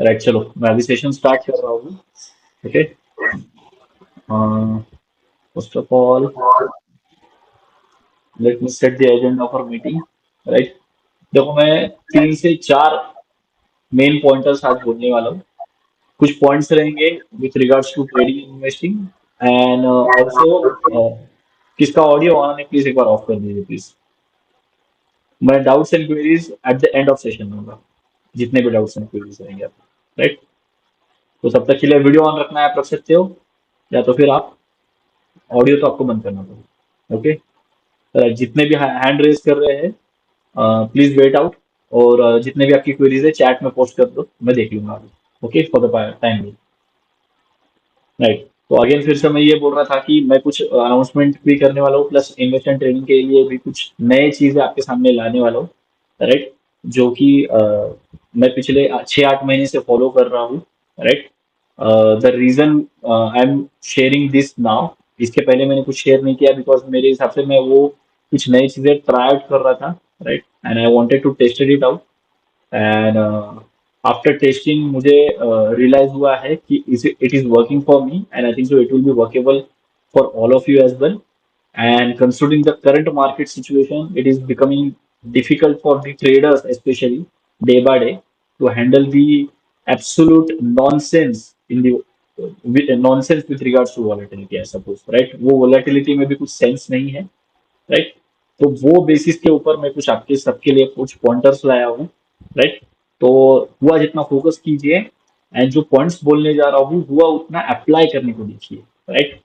Right, चलो मैं अभी सेशन स्टार्ट कर रहा हूँ। Okay, first of all let me set the agenda for meeting. Right, देखो मैं 3 से 4 मेन पॉइंटर्स आज बोलने वाला हूँ। कुछ पॉइंट्स रहेंगे with regards to trading investing and also किसका ऑडियो ऑन है प्लीज एक बार ऑफ कर दीजिए प्लीज। मैं doubts and queries at the end of session दूंगा, जितने भी डाउट्स एंड क्वेरीज रहेंगे आप। राइट, तो तब तक के लिए वीडियो ऑन रखना है आप रख सकते हो, या तो फिर आप ऑडियो तो आपको बंद करना पड़ेगा। ओके, जितने भी हैंड रेज कर रहे हैं प्लीज वेट आउट, और जितने भी आपकी क्वेरीज है चैट में पोस्ट कर दो, मैं देख लूंगा अभी। Okay, for the time. Right, तो अगेन फिर से मैं ये बोल रहा था कि मैं कुछ अनाउंसमेंट भी करने वाला हूँ, प्लस इन्वेस्टमेंट ट्रेनिंग के लिए भी कुछ नए चीजें आपके सामने लाने वाला हूँ। राइट, जो कि मैं पिछले 6-8 महीने से फॉलो कर रहा हूँ। Right, the reason I am sharing this now, इसके पहले मैंने कुछ शेयर नहीं किया बिकॉज मेरे हिसाब से मैं वो कुछ नई चीजें ट्राई आउट कर रहा था। Right, and I wanted to test it out, and after testing मुझे रियलाइज हुआ है कि it is working for me, and I think so it will be workable for all of you as well. And considering the current market situation, it is becoming difficult for the traders, especially day by day, to handle the absolute nonsense in the nonsense with regards to volatility, I suppose, right? वो volatility में भी कुछ sense नहीं है, right. तो वो basis के ऊपर मैं कुछ आपके सबके लिए कुछ पॉइंटर्स लाया हूँ। राइट, तो हुआ जितना फोकस कीजिए, एंड जो पॉइंट्स बोलने जा रहा हूँ हुआ उतना अप्लाई करने को देखिए। Right,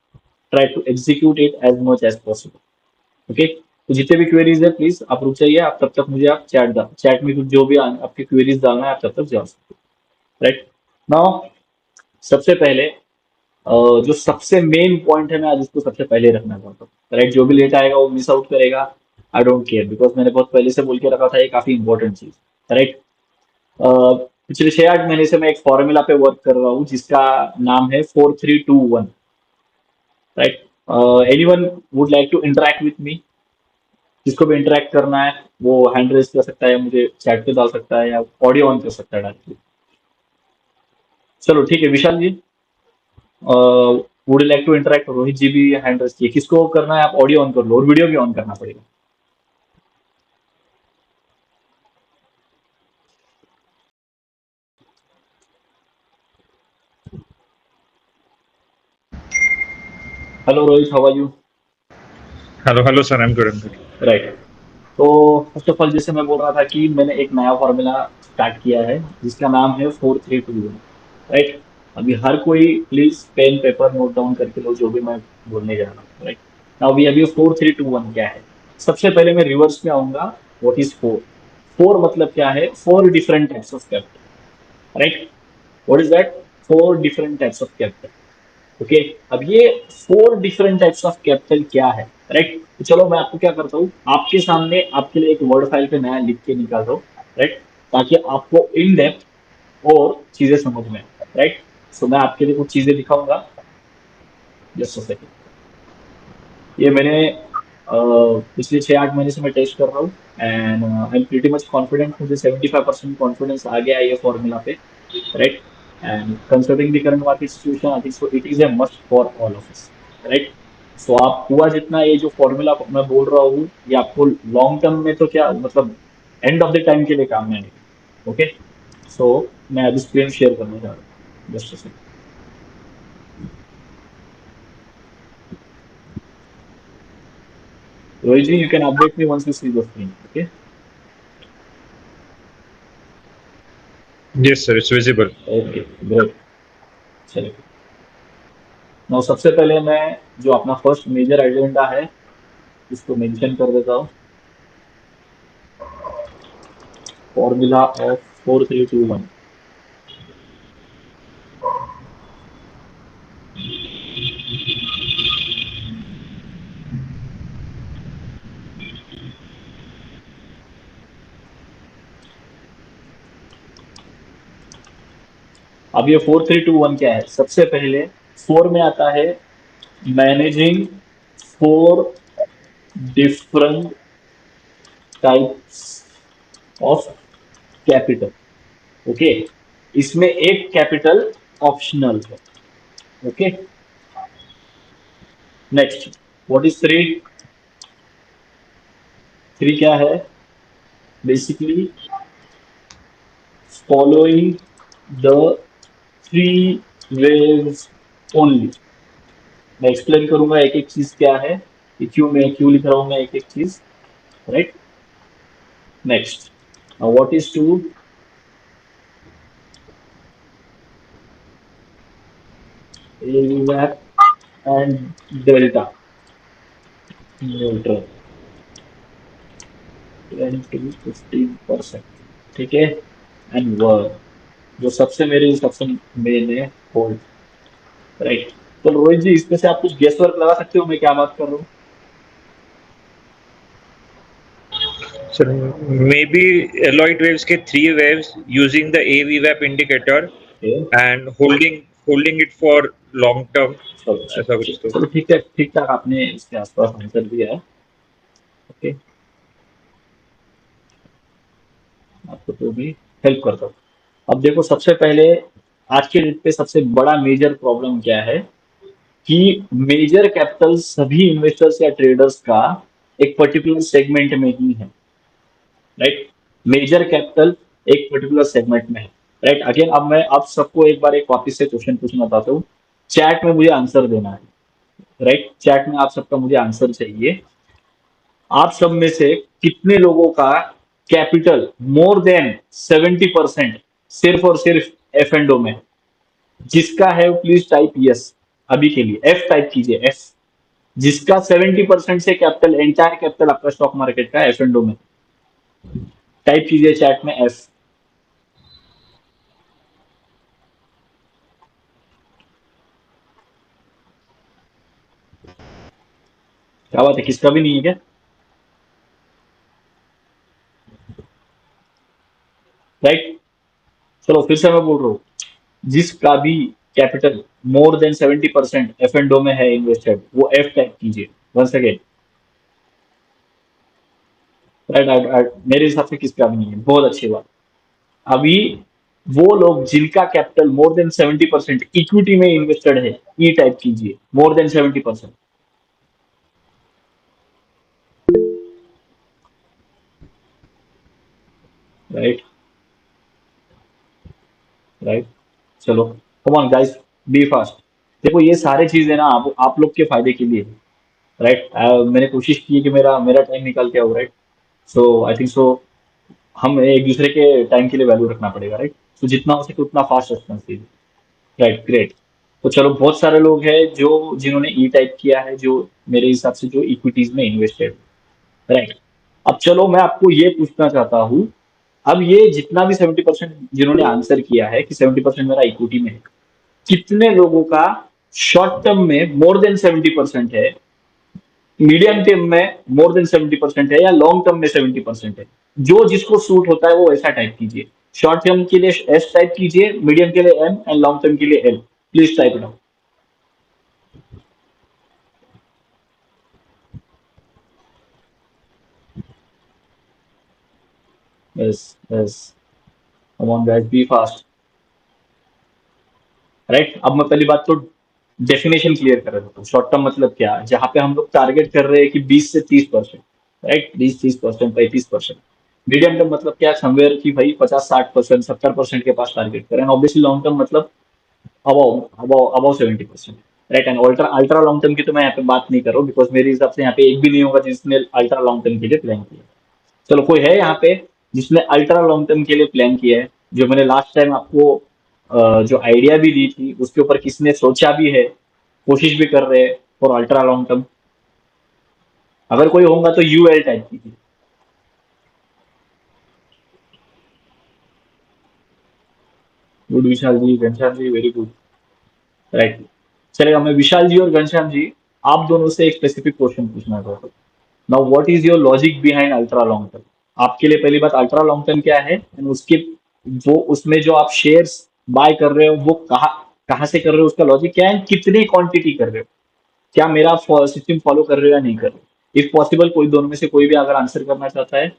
try to execute it as much as possible. Okay, तो जितने भी क्वेरीज है प्लीज आप रुक जाइए, आप तब तक मुझे आप चैट में कुछ जो भी आपकी क्वेरीज डालना है आप तब तक जा सकते हो। राइट, नाउ सबसे पहले जो सबसे मेन पॉइंट है मैं आज इसको सबसे पहले रखना चाहता हूँ। राइट, जो भी लेट आएगा वो मिस आउट करेगा, आई डोंट केयर, बिकॉज मैंने बहुत पहले से बोल के रखा था, ये काफी इंपॉर्टेंट चीज। राइट, पिछले 6-8 महीने से मैं एक फॉर्मूला पे वर्क कर रहा हूँ जिसका नाम है 4321। Right, anyone would like to interact with me? जिसको भी इंटरेक्ट करना है वो हैंड रेस कर सकता है, मुझे चैट पे डाल सकता है, या ऑडियो ऑन कर सकता है डायरेक्टली। चलो ठीक है, Vishal ji would like to interact? Rohit ji भी हैंड रेस किए, किसको करना है? आप ऑडियो ऑन कर लो और वीडियो भी ऑन करना पड़ेगा। Hello Rohit, how are you? Hello, sir. I'm good. I'm good. Right, तो फर्स्ट ऑफ ऑल जैसे मैं बोल रहा था कि मैंने एक नया फॉर्मूला स्टार्ट किया है जिसका नाम है 4321। राइट, अभी हर कोई please pen paper note down करके लो जो भी मैं बोलने जा रहा हूँ। राइट, नाउ अभी 4321 क्या है? सबसे पहले मैं रिवर्स में आऊंगा। What is four? फोर मतलब क्या है? 4 different types of capital. Right, what is that? 4 different types of capital. Okay, अब ये 4 डिफरेंट टाइप्स ऑफ कैपिटल क्या है? राइट, तो चलो मैं आपको क्या करता हूँ, आपके सामने आपके लिए एक वर्ड फाइल पे नया लिख के निकाल रहा हूँ। राइट, ताकि आपको इन डेप्थ और चीजें समझ में आए। राइट, सो मैं आपके लिए कुछ चीजें दिखाऊंगा। Just a second. ये मैंने पिछले 6-8 महीने से मैं टेस्ट कर रहा हूँ, and I am pretty much confident, मुझे 75% कॉन्फिडेंस आ गया है ये फॉर्मूला पे। Right, and considering the current market situation I think so it is a must for all of us. Right, so आप हुआ जितना ये जो फॉर्मूला मैं बोल रहा हूँ ये आपको लॉन्ग टर्म में तो क्या मतलब एंड ऑफ द टाइम के लिए काम में आएगा। ओके, सो मैं अभी स्क्रीन शेयर करने जा रहा हूँ, just a second. Rohit ji you can update me once you see the screen. Okay, Yes, sir. It's visible. Okay great, चलिए। नाउ सबसे पहले मैं जो अपना फर्स्ट मेजर एजेंडा है इसको मेंशन कर देता हूँ। Formula of 4321। अब ये 4321 क्या है? सबसे पहले फोर में आता है managing 4 different types of capital. Okay, इसमें एक कैपिटल ऑप्शनल है। Okay, next, what is three? Three क्या है? Basically following the three waves only. मैं एक्सप्लेन करूंगा एक एक चीज क्या है, कि क्यों लिख रहा हूं मैं एक एक चीज, राइट। Next, what is two? AVAP and delta neutral 10 to 15%, ठीक है। एंड वर्क, जो सबसे मेरे हिसाब से मेन है, होल्ड, राइट। तो रोहित जी, इसमें से आप कुछ गेस वर्क लगा सकते हो मैं क्या बात कर रहा हूँ? Sir, maybe alloy waves के three waves using the AVWAP indicator okay, and holding it for long term. चलो ऐसा कुछ तो चलो ठीक है, ठीक ठाक आपने इसके आसपास आंसर दिया है। ओके, आपको तो भी हेल्प करता हूँ। अब देखो, सबसे पहले आज के डेट पे सबसे बड़ा मेजर प्रॉब्लम क्या है, कि मेजर कैपिटल सभी इन्वेस्टर्स या ट्रेडर्स का एक पर्टिकुलर सेगमेंट में ही है, राइट। मेजर कैपिटल एक पर्टिकुलर सेगमेंट में है, राइट। अगेन, अब मैं आप सबको एक बार एक वापस से क्वेश्चन पूछना चाहता हूँ। चैट में मुझे आंसर देना है, राइट। चैट में आप सबका मुझे आंसर चाहिए। आप सब में से कितने लोगों का कैपिटल मोर देन 70% सिर्फ और सिर्फ एफ एंड ओ में है? जिसका है प्लीज टाइप यस, अभी के लिए एफ टाइप कीजिए, एफ। जिसका 70% से कैपिटल, एंटायर कैपिटल आपका स्टॉक मार्केट का एफ एंड ओ में, टाइप कीजिए चैट में एफ। क्या बात है, किसका भी नहीं है क्या? राइट, चलो फिर से मैं बोल रहा हूँ, जिसका भी capital more than 70% F and O में है इन्वेस्टेड, वो एफ टाइप कीजिए वंस अगेन, राइट। मेरे हिसाब से किसका भी नहीं है, बहुत अच्छी बात। अभी वो लोग जिनका कैपिटल मोर देन 70% इक्विटी में इन्वेस्टेड है, ई टाइप कीजिए, मोर देन 70%, राइट, राइट। चलो, come on guys, be fast. देखो, ये सारे चीजें ना आप लोग के फायदे के लिए, राइट। मैंने कोशिश की है कि मेरा मेरा टाइम निकाल के आओ, राइट। सो आई थिंक सो, हम एक दूसरे के टाइम के लिए वैल्यू रखना पड़ेगा, राइट। तो जितना हो सके उतना फास्ट रेस्पॉन्स दीजिए, राइट, ग्रेट। तो चलो, बहुत सारे लोग हैं जो जिन्होंने ई टाइप किया है, जो मेरे हिसाब से जो इक्विटीज में इन्वेस्टेड, राइट। अब चलो, मैं आपको ये पूछना चाहता हूँ, अब ये जितना भी 70% जिन्होंने आंसर किया है कि 70% मेरा इक्विटी में है, कितने लोगों का शॉर्ट टर्म में मोर देन 70% है, मीडियम टर्म में मोर देन 70% है, या लॉन्ग टर्म में 70% है? जो जिसको सूट होता है वो ऐसा टाइप कीजिए। शॉर्ट टर्म के लिए एस टाइप कीजिए, मीडियम के लिए एम एंड लॉन्ग टर्म के लिए L. Please type down. Yes, yes, come on guys, be fast, right. अब मैं पहली बात तो डेफिनेशन क्लियर कर देता हूँ। शॉर्ट टर्म मतलब क्या, जहां पे हम लोग टारगेट कर रहे हैं कि 20 से 30%, राइट, 20-30%, 35%। मीडियम टर्म मतलब क्या, समवेयर की भाई 50-60%, 70% के पास टारगेट करें। ऑब्वियसली लॉन्ग टर्म मतलब about 70%, right. And ultra ultra long term की तो मैं यहाँ पे बात नहीं कर रहा हूँ, बिकॉज मेरे हिसाब से यहाँ पे एक भी नहीं होगा जिसने अल्ट्रा लॉन्ग टर्म के लिए प्लान किया। चलो, कोई है यहाँ पे जिसने अल्ट्रा लॉन्ग टर्म के लिए प्लान किया है? जो मैंने लास्ट टाइम आपको जो आइडिया भी दी थी उसके ऊपर किसने सोचा भी है, कोशिश भी कर रहे हैं फॉर अल्ट्रा लॉन्ग टर्म? अगर कोई होगा तो यूएल टाइप कीजिए। गुड विशाल जी, घनश्याम जी, वेरी गुड, राइट। चलेगा, मैं विशाल जी और घनश्याम जी, आप दोनों से एक स्पेसिफिक क्वेश्चन पूछना चाहता हूँ। Now, what is your logic behind ultra long term? आपके लिए पहली बात, अल्ट्रा लॉन्ग टर्म क्या है, एंड उसके वो उसमें जो आप शेयर्स बाय कर रहे हो वो कहाँ कहाँ से कर रहे हो, उसका लॉजिक क्या है, कितनी क्वांटिटी कर रहे हो, क्या मेरा सिस्टम फॉलो कर रहे हो या नहीं कर रहे हो? इफ पॉसिबल, कोई दोनों में से कोई भी अगर आंसर करना चाहता है,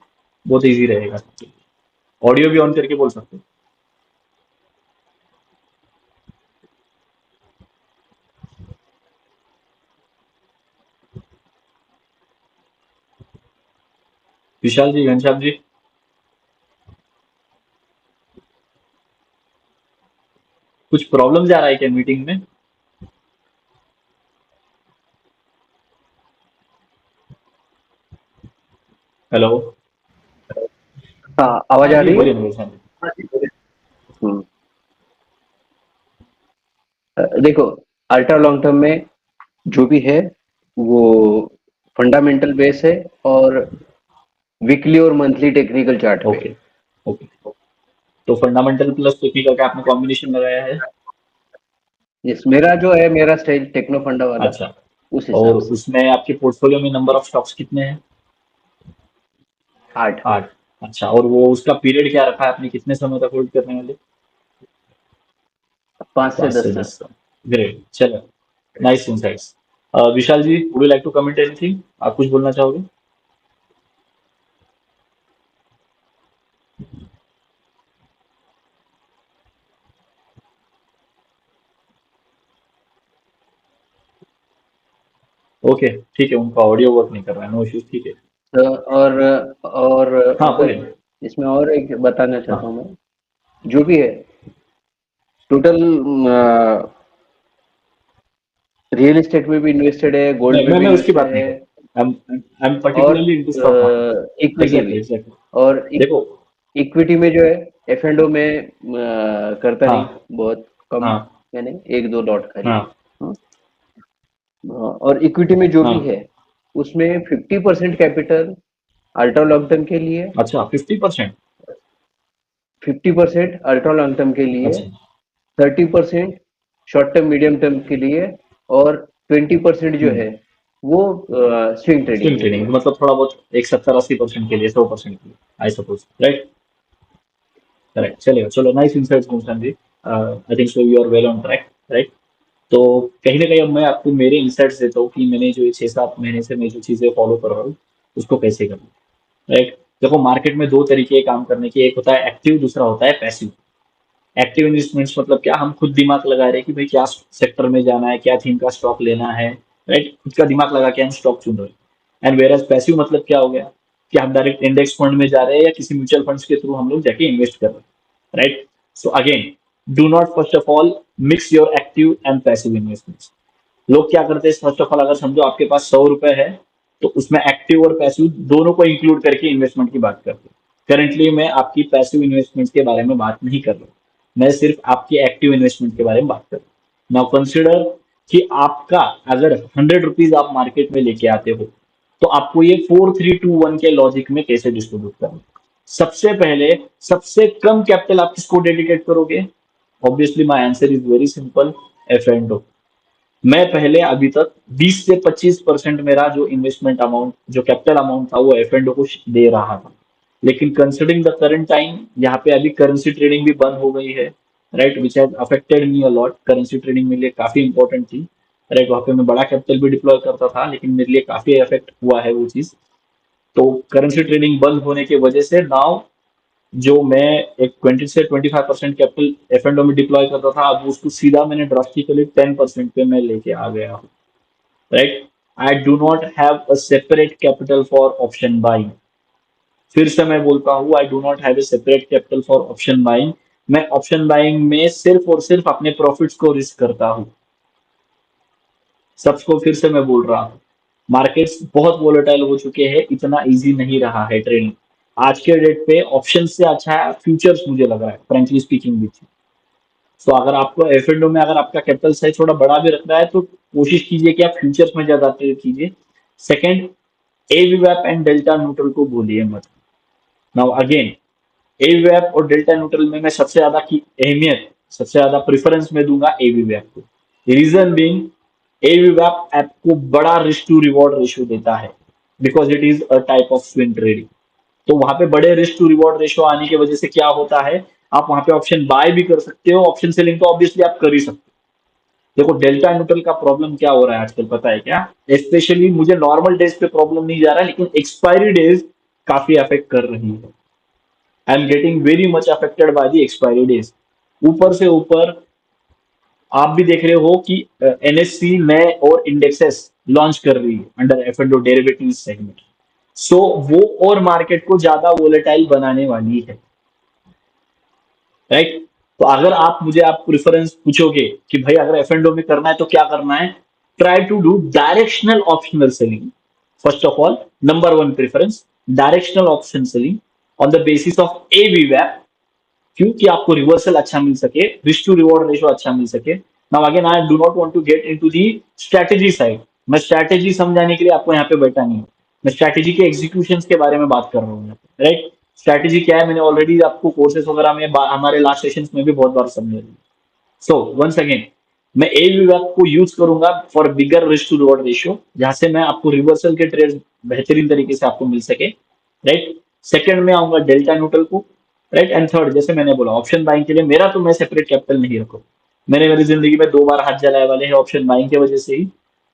बहुत ईजी रहेगा। ऑडियो भी ऑन करके बोल सकते हो। विशाल जी, घनश्याम जी, कुछ प्रॉब्लम जा रहा है क्या मीटिंग में? हेलो। हाँ, आवाज हाँ आ जी, रही है। बोलिए ना घनश्याम जी। हम्म, देखो, अल्ट्रा लॉन्ग टर्म में जो भी है वो फंडामेंटल बेस है और वीकली और मंथली टेक्निकल चार्ट पे ओके। ओके। तो फंडामेंटल प्लस टेक्निकल का आपने कॉम्बिनेशन लगाया है? यस, मेरा जो है मेरा स्टाइल टेक्नो फंडा वाला अच्छा। उस और हिसाब से। उसमें आपके पोर्टफोलियो में नंबर ऑफ स्टॉक्स कितने हैं? 8। 8। अच्छा, और वो उसका पीरियड क्या रखा है आपने, कितने समय तक होल्ड करने वाले? 5 से 5 से 10 साल। 10 साल। ग्रेट, चलो। Nice insights. Vishal ji, would you like to comment anything? आप कुछ बोलना चाहोगे? ओके, ठीक है, उनका ऑडियो वर्क नहीं कर रहा है, नो इश्यूज, ठीक है। और हाँ, अगर बोलिए। इसमें और एक बताना चाहता हाँ। हूँ मैं, जो भी है टोटल रियल एस्टेट में भी इन्वेस्टेड है, गोल्ड में भी मैं उसकी इन्वेस्टेड बात नहीं है कर रहा, आई एम और particularly into stock market. Equity exactly, भी। एग्जैक्टली। और देखो। इक्विटी में जो है एफ एंड ओ में करता नहीं, हाँ। बहुत कम, हाँ। मैंने एक दो लॉट खाली। हाँ। हाँ, और इक्विटी में जो भी हाँ। है उसमें 50% कैपिटल अल्ट्रा लॉन्ग टर्म के लिए, अच्छा, 50%। 50% अल्ट्रा लॉन्ग टर्म के लिए, अच्छा। 30% शॉर्ट टर्म मीडियम टर्म के लिए और 20% जो हम्म। है वो स्विंग ट्रेडिंग स्विंग के ट्रेडिंग लिए। मतलब थोड़ा बहुत एक 70-80% के लिए, 100% के लिए, I suppose, right? Correct, yes. चलेगा, चलो। Nice insights Ghanshyam ji. I think so you are well on track, right? तो कहीं ना कहीं अब मैं आपको मेरे इंसाइट्स देता हूँ कि मैंने जो ये 6-7 महीने से मैं जो चीज़ें फॉलो कर रहा हूँ उसको कैसे करना, राइट? देखो, मार्केट में दो तरीके हैं काम करने के, एक होता है एक्टिव, दूसरा होता है पैसिव। एक्टिव इन्वेस्टमेंट्स मतलब क्या, हम खुद दिमाग लगा रहे हैं कि भाई क्या सेक्टर में जाना है, क्या थीम का स्टॉक लेना है, राइट? खुद का दिमाग लगा के हम स्टॉक चुन रहे हैं। एंड वेर एज पैसिव मतलब क्या हो गया, कि हम डायरेक्ट इंडेक्स फंड में जा रहे हैं या किसी म्यूचुअल फंड्स के थ्रू हम लोग जाके इन्वेस्ट कर रहे हैं, right? So again, do not first of all mix your active and passive investments. लोग क्या करते हैं, फर्स्ट ऑफ ऑल अगर समझो आपके पास 100 रुपए है, तो उसमें एक्टिव और पैसिव दोनों को इंक्लूड करके इन्वेस्टमेंट की बात करते हैं। करंटली मैं आपकी पैसिव इन्वेस्टमेंट के बारे में बात नहीं कर रहा हूँ, मैं सिर्फ आपकी एक्टिव इन्वेस्टमेंट के बारे में बात कर रहा हूँ। नाउ कंसिडर कि आपका अगर 100 रुपीज आप मार्केट में लेके आते हो, तो आपको ये 4-3-2-1 के लॉजिक में कैसे डिस्ट्रीब्यूट करना है? सबसे पहले, सबसे कम कैपिटल आप किसको डेडिकेट करोगे? Obviously my answer is very simple, F and O. मैं पहले अभी तक 20 से 25% मेरा जो इन्वेस्टमेंट अमाउंट, जो कैपिटल अमाउंट था, वो एफ एंड को दे रहा था। लेकिन कंसिडरिंग द करंट टाइम, यहाँ पे अभी करेंसी ट्रेडिंग भी बंद हो गई है, right? Which has affected me a lot. Currency trading मेरे लिए काफी इंपॉर्टेंट थी, राइट? वहाँ पे मैं बड़ा कैपिटल भी डिप्लॉय करता था, लेकिन मेरे लिए काफी अफेक्ट हुआ है वो चीज। तो करेंसी ट्रेडिंग बंद होने की वजह से नाउ जो मैं एक 20 से 25% कैपिटल एफ एंड में डिप्लॉय करता था, अब उसको सीधा मैंने ड्रास्टिकली 10% पे मैं लेके आ गया हूँ, right? I do not have a separate capital for option buying. फिर से मैं बोलता हूँ, आई do not have a separate capital for option buying. मैं ऑप्शन बाइंग में सिर्फ और सिर्फ अपने प्रॉफिट्स को रिस्क करता हूँ। सबको फिर से मैं बोल रहा हूँ, मार्केट्स बहुत वोलेटाइल हो चुके हैं, इतना इजी नहीं रहा है ट्रेडिंग। आज के डेट पे ऑप्शन से अच्छा है फ्यूचर्स, मुझे लग रहा है, फ्रेंकली स्पीकिंग विथ। सो अगर आपको एफ एंड में अगर आपका कैपिटल साइज थोड़ा बड़ा भी रखना है, तो कोशिश कीजिए कि आप फ्यूचर्स में ज्यादा ट्रेड कीजिए। सेकंड, एवीवैप एंड डेल्टा न्यूट्रल को भूलिए मत। नाउ अगेन, एवीवैप और डेल्टा न्यूट्रल में मैं सबसे ज्यादा की अहमियत, सबसे ज्यादा प्रेफरेंस में दूंगा एवीवैप को। रीजन बीइंग, एवीवैप आपको बड़ा रिस्क टू रिवॉर्ड रेशियो देता है, because it is a type of swing trading. तो वहां पे बड़े रिस्क टू रिवॉर्ड रेशियो आने की वजह से क्या होता है, आप वहां पे ऑप्शन बाय भी कर सकते हो, ऑप्शन सेलिंग तो ऑब्वियसली आप कर ही सकते हो। देखो, डेल्टा न्यूट्रल का प्रॉब्लम क्या हो रहा है आजकल, पता है क्या? स्पेशली मुझे नॉर्मल डेज पे प्रॉब्लम नहीं जा रहा है, लेकिन एक्सपायरी डेज काफी अफेक्ट कर रही है। I am getting very much affected by the expiry days. ऊपर से ऊपर आप भी देख रहे हो कि एनएससी नए और इंडेक्सेस लॉन्च कर रही है under F and derivative segment. So वो और मार्केट को ज्यादा वोलेटाइल बनाने वाली है, राइट। तो अगर आप मुझे आप प्रेफरेंस पूछोगे कि भाई अगर एफ एंड में करना है तो क्या करना है, try to do directional optional selling. First of all, number one preference, directional option selling on the basis of AVWAP, क्यों कि आपको रिवर्सल अच्छा मिल सके, रिस्क टू रिवॉर्ड रेशो अच्छा मिल सके। Now again I do not want to get into the strategy side. मैं स्ट्रेटेजी समझाने के लिए आपको यहाँ पे बैठा नहीं हूँ, मैं स्ट्रेटेजी के एग्जीक्यूशन के बारे में बात कर रहा हूँ, राइट। स्ट्रेटेजी क्या है मैंने ऑलरेडी आपको कोर्सेस वगैरह में हमारे लास्ट सेशंस में भी बहुत बार समझा दिया। सो वंस अगेन, मैं AVWAP को यूज करूंगा for bigger risk to reward ratio, जहां से मैं आपको रिवर्सल के ट्रेड बेहतरीन तरीके से आपको मिल सके, राइट। सेकंड में आऊंगा डेल्टा न्यूट्रल को, राइट। एंड थर्ड, जैसे मैंने बोला ऑप्शन बाइंग के लिए मेरा तो मैं सेपरेट कैपिटल नहीं रखूँ। मैंने मेरी जिंदगी में 2 बार हाथ जलाए वाले हैं ऑप्शन बाइंग की वजह से ही,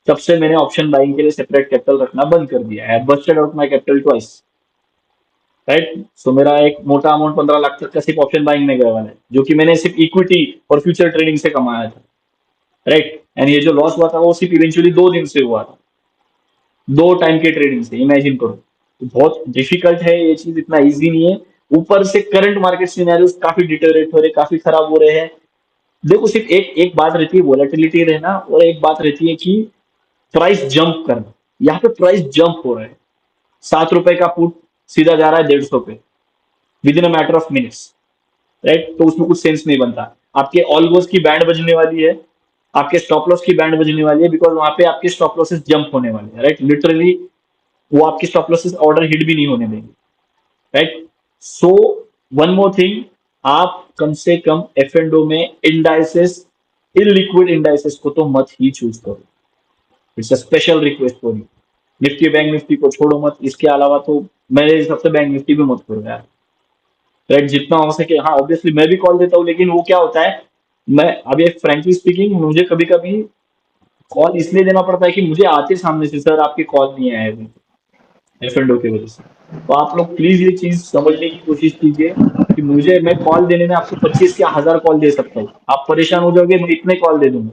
तब से मैंने ऑप्शन बाइंग के लिए सेपरेट कैपिटल रखना बंद कर दिया है। Busted out my capital twice, right. So मेरा एक मोटा अमाउंट 15 लाख तक का सिर्फ ऑप्शन बाइंग में गए वाला है, जो कि मैंने सिर्फ इक्विटी और फ्यूचर ट्रेडिंग से कमाया था, राइट। एंड ये जो लॉस हुआ था वो सिर्फ इवेंचुअली 2 दिन से हुआ था, 2 टाइम के ट्रेडिंग से, इमेजिन करो। तो बहुत डिफिकल्ट है ये चीज, इतना इजी नहीं है। ऊपर से करंट मार्केट सिनेरियोस काफी डिटेरियोरेट हो रहे, काफी खराब हो रहे हैं। देखो सिर्फ एक एक बात रहती है वोलेटिलिटी रहना, और एक बात रहती है कि प्राइस जंप करना। यहाँ पे प्राइस जंप हो रहा है, ₹7 का पुट सीधा जा रहा है 150 पे with in a matter of minutes, right. तो उसमें कुछ सेंस नहीं बनता। आपके ऑलमोस्ट की बैंड बजने वाली है, आपके स्टॉप लॉस की बैंड बजने वाली है, बिकॉज वहां पे आपके स्टॉप लॉसेस जंप होने वाले हैं, राइट। लिटरली वो आपकी स्टॉप लॉसेस ऑर्डर हिट भी नहीं होने देंगे, right. So one more thing, आप कम से कम एफ एंड ओ में इंडाइसेस, इलिक्विड इंडाइसेस को तो मत ही चूज करो। It's a special request for you. Nifty bank Nifty को छोड़ो मत, इसके अलावा तो मेरे हिसाब से बैंक निफ्टी भी मत करो यार, राइट। जितना हो सके, हाँ ऑब्वियसली मैं भी कॉल देता हूँ, लेकिन वो क्या होता है, मैं अभी फ्रेंकली स्पीकिंग मुझे कभी कभी कॉल इसलिए देना पड़ता है कि मुझे आते सामने से सर आपके कॉल नहीं आए अभी, एफ एंड ओ की वजह से। तो आप लोग प्लीज ये चीज समझने की कोशिश कीजिए कि मुझे, मैं कॉल देने में आपको 25 या 1000 कॉल दे सकता हूँ, आप परेशान हो जाओगे, मैं इतने कॉल दे दूंगा,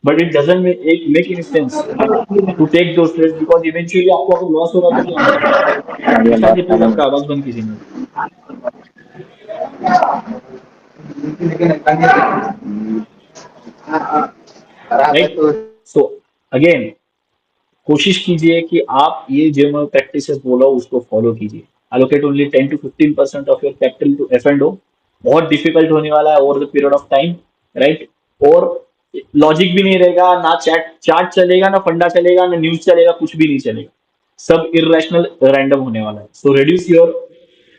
but it doesn't make any sense to take those trades, because eventually आपको अगर लॉस होगा तो क्या होगा। ईशान जी प्लीज आपका आवाज बंद कीजिए, राइट। सो अगेन, कोशिश कीजिए कि आप ये जो मैं प्रैक्टिसेस बोला उसको फॉलो कीजिए। Allocate only 10 to 15% of your capital to F and O. बहुत डिफिकल्ट होने वाला है over the period of time, right. और लॉजिक भी नहीं रहेगा, ना चैट चार्ट चलेगा, ना फंडा चलेगा, ना न्यूज चलेगा, कुछ भी नहीं चलेगा, सब इरेशनल रैंडम होने वाला है। So reduce your,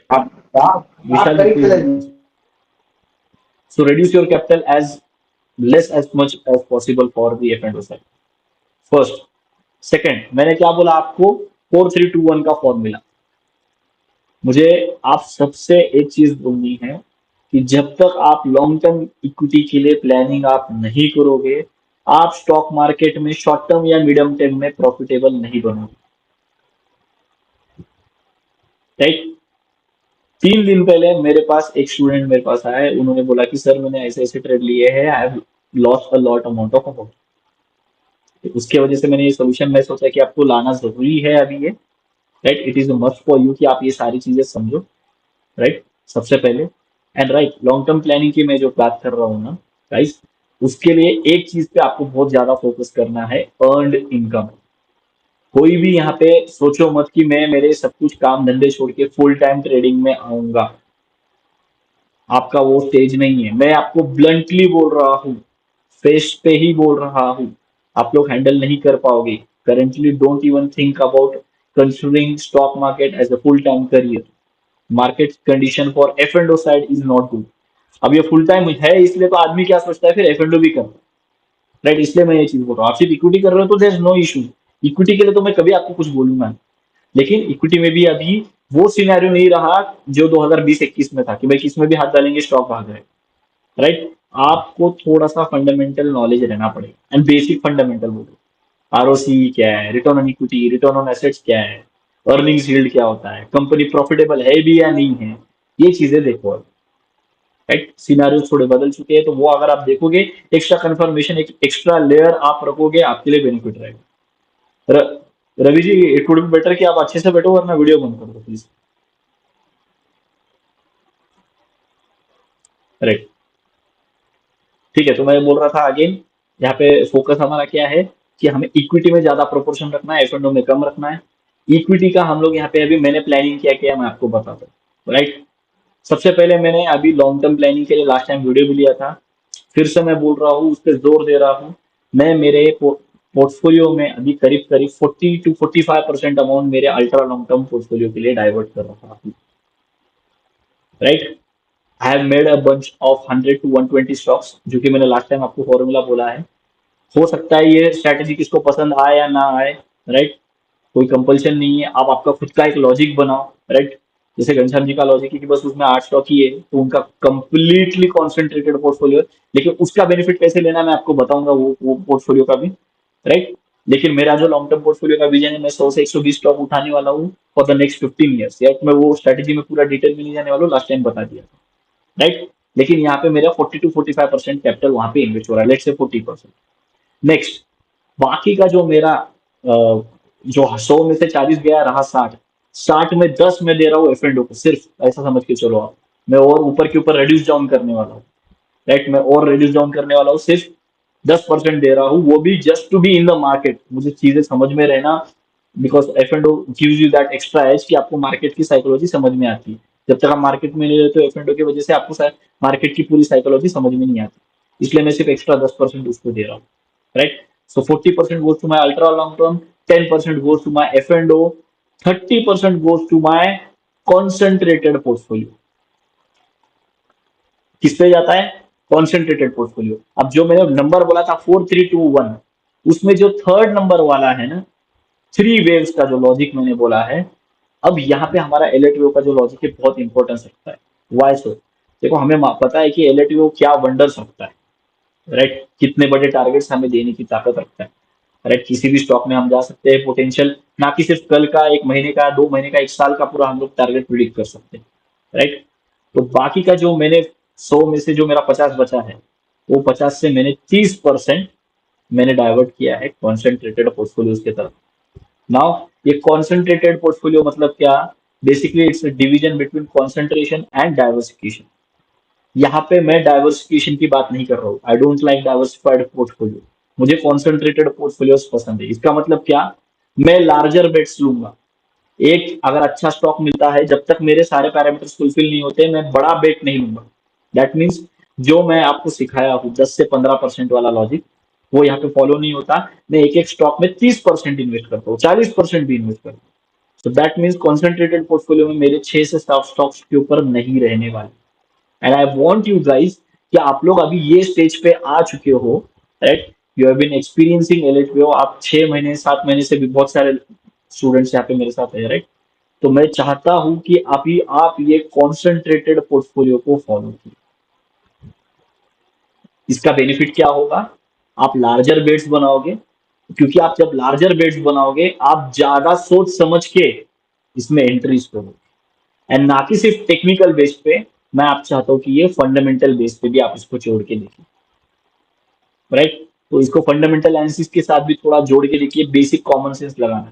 Vishal ji please, so reduce your capital as less as much as possible for the F&O side first। Second, मैंने क्या बोला आपको, 4321 का फॉर्मूला। मुझे आप सबसे एक चीज बोलनी है कि जब तक आप लॉन्ग टर्म इक्विटी के लिए प्लानिंग आप नहीं करोगे, आप स्टॉक मार्केट में शॉर्ट टर्म या मीडियम टर्म में प्रॉफिटेबल नहीं बनोगे, राइट। 3 दिन पहले मेरे पास एक स्टूडेंट मेरे पास आया है, उन्होंने बोला कि सर मैंने ऐसे ऐसे ट्रेड लिए हैं, I have lost a lot amount of amount. उसके वजह से मैंने ये सोल्यूशन मैं सोचा कि आपको लाना जरूरी है अभी ये, right. It is a must for you कि आप ये सारी चीजें समझो, राइट, सबसे पहले। And right, long term planning की मैं जो बात कर रहा हूँ ना गाइस, उसके लिए एक चीज पे आपको बहुत ज्यादा फोकस करना है, अर्नड इनकम। कोई भी यहाँ पे सोचो मत कि मैं मेरे सब कुछ काम धंधे छोड़ के फुल टाइम ट्रेडिंग में आऊंगा, आपका वो स्टेज नहीं है। मैं आपको ब्लंटली बोल रहा हूँ, फेस पे ही बोल रहा हूँ, आप लोग हैंडल नहीं कर पाओगे। Currently don't even think about considering stock market as a full time career. Market condition for F and O side is not good. अब ये फुल टाइम है इसलिए तो आदमी क्या सोचता है फिर एफ एंड ओ भी करता है, राइट। इसलिए मैं ये चीज बोल रहा हूँ, आप सिर्फ इक्विटी कर रहे हो तो there is no issue. Equity के लिए तो मैं कभी आपको कुछ बोलूंगा नहीं, लेकिन इक्विटी में भी अभी वो सिनेरियो नहीं रहा जो 2020-21 में था कि भाई किसमें भी हाथ डालेंगे स्टॉक भाग रहे, राइट। आपको थोड़ा सा फंडामेंटल नॉलेज रहना पड़ेगा, एंड बेसिक फंडामेंटल बोलो, आरओसी क्या है, return on equity, return on assets क्या है, अर्निंग्स यील्ड क्या होता है, कंपनी प्रॉफिटेबल है भी या नहीं है, ये चीजें देखो, राइट। सिनारियो थोड़े बदल चुके हैं, तो वो अगर आप देखोगे, एक्स्ट्रा कंफर्मेशन, एक एक्स्ट्रा लेयर आप रखोगे, आपके लिए बेनिफिट रहेगा। Ravi ji, it would be better कि आप अच्छे से बैठो वरना वीडियो बंद कर दो प्लीज। राइट, ठीक है। तो मैं बोल रहा था अगेन, यहाँ पे फोकस हमारा क्या है कि हमें इक्विटी में ज्यादा प्रोपोर्शन रखना है, एफ एंड में कम रखना है। इक्विटी का हम लोग यहाँ पे अभी मैंने प्लानिंग क्या किया मैं आपको बताता हूँ। राइट, सबसे पहले मैंने अभी लॉन्ग टर्म प्लानिंग के लिए लास्ट टाइम वीडियो भी लिया था, फिर से मैं बोल रहा हूँ, उस पर जोर दे रहा हूँ। मैं मेरे पोर्टफोलियो में अभी करीब करीब 40 to 45% अमाउंट मेरे अल्ट्रा लॉन्ग टर्म पोर्टफोलियो के लिए डाइवर्ट कर रहा हूँ। Right, I have made a bunch of 100 to 120 stocks, जो कि मैंने लास्ट टाइम आपको फॉर्मूला बोला है। हो सकता है ये स्ट्रैटेजी किसको पसंद आए या ना आए। राइट, कोई कंपल्शन नहीं है, आप आपका खुद का एक लॉजिक बनाओ। राइट, जैसे घनश्याम जी का लॉजिक है कि बस उसमें 8 स्टॉक ही है, तो उनका कंप्लीटली कॉन्सेंट्रेटेड पोर्टफोलियो है। लेकिन उसका बेनिफिट कैसे लेना मैं आपको बताऊंगा, वो पोर्टफोलियो का भी। राइट, लेकिन मेरा जो लॉन्ग टर्म पोर्टफोलियो का विजन है, मैं 100 से 120 स्टॉक उठाने वाला हूँ फॉर द नेक्स्ट 15 ईयर्स। यार मैं वो स्ट्रैटेजी में पूरा डिटेल में नहीं जाने वाला हूँ, लास्ट टाइम बता दिया। राइट, लेकिन यहाँ पे मेरा 40 to 45% कैपिटल वहां पे इन्वेस्ट हो रहा है, लेट्स से 40%। नेक्स्ट, बाकी का जो मेरा जो 100 में से 40 गया रहा 60, 60 में 10 में दे रहा हूँ एफ एंड को, सिर्फ ऐसा समझ के चलो आप। मैं और ऊपर के ऊपर रिड्यूस डाउन करने वाला हूँ। राइट, मैं और रिड्यूस डाउन करने वाला हूँ, सिर्फ 10% दे रहा हूँ, वो भी just to be in the market. मुझे चीजें समझ में रहना, because F and gives you that extra edge कि आपको मार्केट की साइकोलॉजी समझ में आती है। जब तक आप मार्केट में नहीं रहते, एफ एंड की वजह से आपको मार्केट की पूरी साइकोलॉजी समझ में नहीं आती, इसलिए मैं सिर्फ एक्स्ट्रा 10% उसको दे रहा हूँ। Right, so 40% goes to my ultra long term, 10% goes to my F&O, 30% goes to my concentrated portfolio। किस पे जाता है? Concentrated portfolio. अब जो मैंने नंबर बोला था 4321, उसमें जो थर्ड नंबर वाला है ना, थ्री वेव्स का जो लॉजिक मैंने बोला है, अब यहाँ पे हमारा एलएटीओ का जो लॉजिक है बहुत इंपॉर्टेंस रखता है। वाई सो? देखो, हमें पता है कि एलएटीओ क्या वंडर्स रखता है। राइट, कितने बड़े टारगेट्स हमें देने की ताकत रखता है। राइट, किसी भी स्टॉक में हम जा सकते हैं, पोटेंशियल ना कि सिर्फ कल का, एक महीने का, 2 महीने का, 1 साल का पूरा हम लोग टारगेट प्रिडिक्ट कर सकते हैं। राइट, तो बाकी का जो मैंने 100 में से जो मेरा 50 बचा है, वो 50 से मैंने 30% मैंने डाइवर्ट किया है कॉन्सेंट्रेटेड पोर्टफोलियोज की तरफ। नाउ, ये कॉन्सेंट्रेटेड पोर्टफोलियो मतलब क्या? Basically it's division between concentration and diversification. यहाँ पे मैं डाइवर्सिफिकेशन की बात नहीं कर रहा हूँ, I don't like diversified portfolio. मुझे कॉन्सेंट्रेटेड पोर्टफोलियोज पसंद है। इसका मतलब क्या? मैं लार्जर बेट्स लूंगा। एक अगर अच्छा स्टॉक मिलता है, जब तक मेरे सारे पैरामीटर्स फुलफिल नहीं होते, मैं बड़ा बेट नहीं लूंगा। दैट मीन्स जो मैं आपको सिखाया हूँ 10 से 15% वाला लॉजिक, वो यहाँ पे फॉलो नहीं होता। मैं एक एक स्टॉक में 30% इन्वेस्ट करता हूँ, 40% भी इन्वेस्ट करता हूँ। तो दैट मीन्स कॉन्सेंट्रेटेड पोर्टफोलियो में मेरे 6 से 7 स्टॉक्स के ऊपर नहीं रहने वाले। And I want you guys कि आप लोग अभी ये स्टेज पे आ चुके हो। Right, you have been experiencing LHBO, आप 6 महीने 7 महीने से भी बहुत सारे स्टूडेंट्स यहाँ पे मेरे साथ है। राइट, तो मैं चाहता हूं कि आप ये कॉन्सेंट्रेटेड पोर्टफोलियो को फॉलो कीजिए। इसका बेनिफिट क्या होगा? आप लार्जर बेट्स बनाओगे, क्योंकि आप जब लार्जर बेट्स बनाओगे, आप ज्यादा सोच समझ के इसमें एंट्रीज करोगे, एंड ना कि सिर्फ टेक्निकल बेस पे। मैं आप चाहता हूँ कि ये फंडामेंटल बेस पे भी आप इसको जोड़ के देखिए। राइट, तो इसको फंडामेंटल एनालिसिस के साथ भी थोड़ा जोड़ के देखिए, बेसिक कॉमन सेंस लगाना।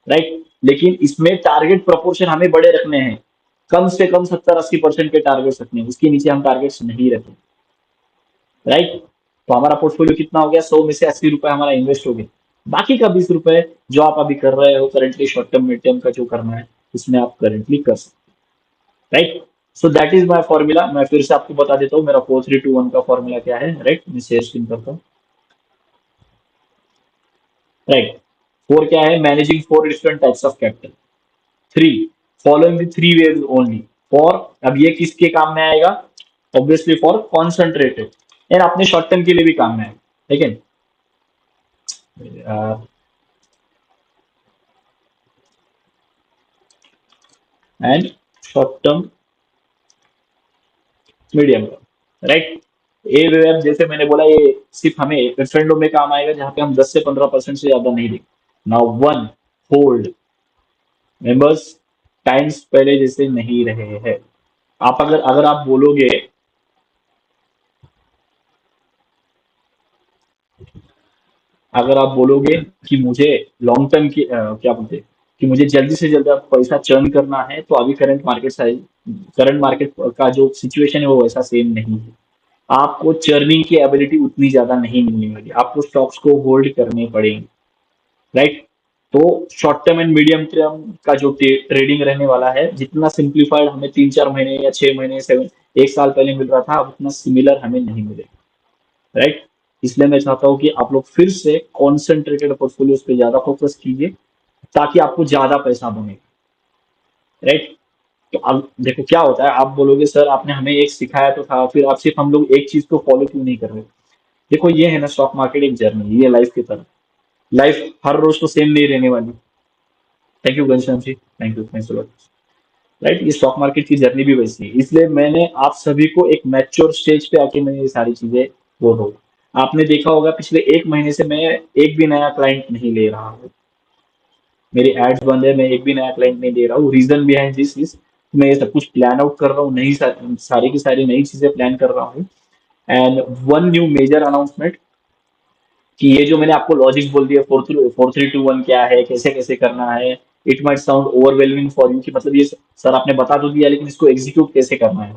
राइट, लेकिन इसमें टारगेट प्रोपोर्शन हमें बड़े रखने हैं, कम से कम 70-80% के टारगेट्स रखने हैं, उसके नीचे हम टारगेट्स नहीं रखें। राइट, तो हमारा पोर्टफोलियो कितना हो गया? 100 में से 80 रुपए हमारा इन्वेस्ट हो गया। बाकी का 20 रुपए जो आप अभी कर रहे हो currently, short term mid term का जो करना है, उसमें आप करंटली कर सकते हैं। Right, so that is my formula. मैं फिर से आपको बता देता हूँ मेरा 4321 का फॉर्मूला क्या है। राइट, मैं शेयर स्क्रीन करता हूँ। राइट, 4 क्या है? Managing 4 different types of capital. 3, following the 3 waves only. For, अब ये किसके काम में आएगा? ऑब्वियसली फॉर कॉन्सेंट्रेटेड, एंड अपने शॉर्ट टर्म के लिए भी काम में आएगा। ठीक है, and short term, medium term. Right, A wave जैसे मैंने बोला, ये सिर्फ हमें फ्रेंडों में काम आएगा जहां पे हम 10 से 15% से ज्यादा नहीं देंगे। Now one, hold. Members, times पहले जैसे नहीं रहे हैं। आप अगर अगर आप बोलोगे, अगर आप बोलोगे कि मुझे लॉन्ग टर्म की क्या बोलते हैं कि मुझे जल्दी से जल्दी पैसा चर्न करना है, तो अभी करंट मार्केट का जो सिचुएशन है वो वैसा सेम नहीं है। आपको चर्निंग की एबिलिटी उतनी ज्यादा नहीं मिलने वाली, आपको स्टॉक्स को होल्ड करने पड़ेंगे, राइट। तो short term and medium term का जो ट्रेडिंग रहने वाला है, जितना सिंप्लीफाइड हमें 3-4 महीने या 6 महीने 1 साल पहले मिल रहा था, अब उतना सिमिलर हमें नहीं मिलेगा, राइट। इसलिए मैं चाहता हूँ कि आप लोग फिर से कॉन्सेंट्रेटेड पोर्टफोलियोज पे ज्यादा फोकस कीजिए, ताकि आपको ज्यादा पैसा बने, राइट। तो अब देखो क्या होता है, आप बोलोगे सर आपने हमें एक सिखाया तो था, फिर आप सिर्फ हम लोग एक चीज को फॉलो क्यों नहीं कर रहे। देखो ये है ना, स्टॉक मार्केट एक जर्नी, ये लाइफ की तरह, लाइफ हर रोज तो सेम नहीं रहने वाली। Thank you Ghanshyam ji, thank you, thanks lot. Right, ये स्टॉक मार्केट की जर्नी भी वैसी है, इसलिए मैंने आप सभी को एक मैच्योर स्टेज पे आके मैंने ये सारी चीजें बोल रहा हूँ। आपने देखा होगा पिछले 1 महीने से मैं एक भी नया क्लाइंट नहीं ले रहा हूँ, मेरी एड्स बंद है, मैं एक भी नया क्लाइंट नहीं दे रहा हूँ। रीजन बिहाइंड दिस इज, मैं ये सब कुछ प्लान आउट कर रहा हूँ, नई सारी की सारी नई चीजें प्लान कर रहा हूँ। And one new major announcement, कि ये जो मैंने आपको लॉजिक बोल दिया, 4-3-2-1 क्या है, कैसे कैसे करना है, it might sound overwhelming for you, कि मतलब ये सर आपने बता तो दिया, लेकिन इसको एग्जीक्यूट कैसे करना है,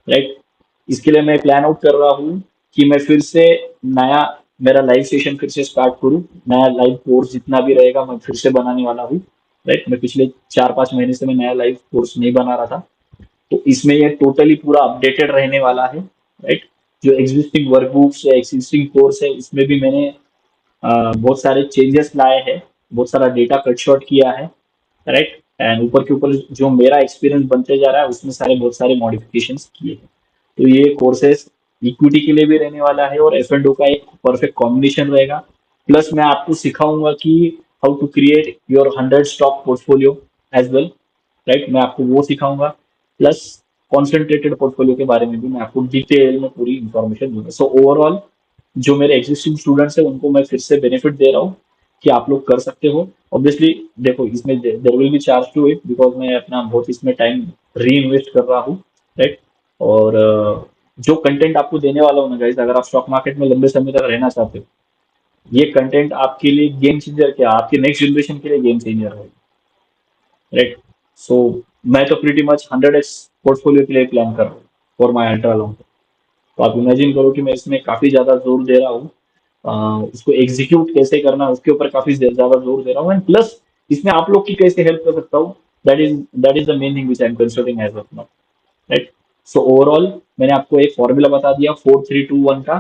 राइट। इसके लिए मैं प्लान आउट कर रहा हूँ कि मैं फिर से नया, मेरा लाइव सेशन फिर से स्टार्ट करूँ, नया लाइव कोर्स जितना भी रहेगा मैं फिर से बनाने वाला हूँ, राइट। मैं पिछले 4-5 महीने से मैं नया लाइव कोर्स नहीं बना रहा था, तो इसमें ये टोटली पूरा अपडेटेड रहने वाला है, राइट। जो एग्जिस्टिंग वर्कबुक्स या एग्जिस्टिंग कोर्स है, इसमें भी मैंने बहुत सारे चेंजेस लाए हैं, बहुत सारा डेटा कट शॉर्ट किया है, राइट। एंड ऊपर के ऊपर जो मेरा एक्सपीरियंस बनते जा रहा है, उसमें बहुत सारे मॉडिफिकेशन किए हैं। तो ये कोर्सेस इक्विटी के लिए भी रहने वाला है, और एफ एंड का एक परफेक्ट कॉम्बिनेशन रहेगा। प्लस मैं आपको सिखाऊंगा कि how to create your 100 stock portfolio as well, right. मैं आपको वो सिखाऊंगा, प्लस कॉन्सेंट्रेटेड पोर्टफोलियो के बारे में भी मैं आपको डिटेल में पूरी इंफॉर्मेशन दूंगा। सो ओवरऑल जो मेरे एग्जिस्टिंग स्टूडेंट्स हैं उनको मैं फिर से बेनिफिट दे रहा हूँ कि आप लोग कर सकते हो। ऑब्वियसली देखो, इसमें there will be charge to it, because मैं अपना बहुत इसमें टाइम री इन्वेस्ट कर रहा हूँ, राइट। और जो कंटेंट आपको देने वाला हूँ ना गाइस, अगर आप स्टॉक मार्केट में लंबे समय तक रहना चाहते हो, ये कंटेंट आपके लिए गेम चेंजर, क्या आपके नेक्स्ट जनरेशन के लिए गेम चेंजर है, राइट। सो मैं तो प्रीटी मच 100x पोर्टफोलियो के लिए प्लान कर रहा हूँ फॉर माई अल्ट्रा लॉन्ग। तो आप इमेजिन करो कि मैं इसमें काफी ज्यादा जोर दे रहा हूँ, उसको एग्जीक्यूट कैसे करना है उसके ऊपर काफी ज्यादा जोर दे रहा हूँ, एंड प्लस इसमें आप लोग की कैसे हेल्प कर सकता हूँ, that is the main thing which I am considering as of now, right. So overall मैंने आपको एक फॉर्मूला बता दिया 4-3-2-1 का,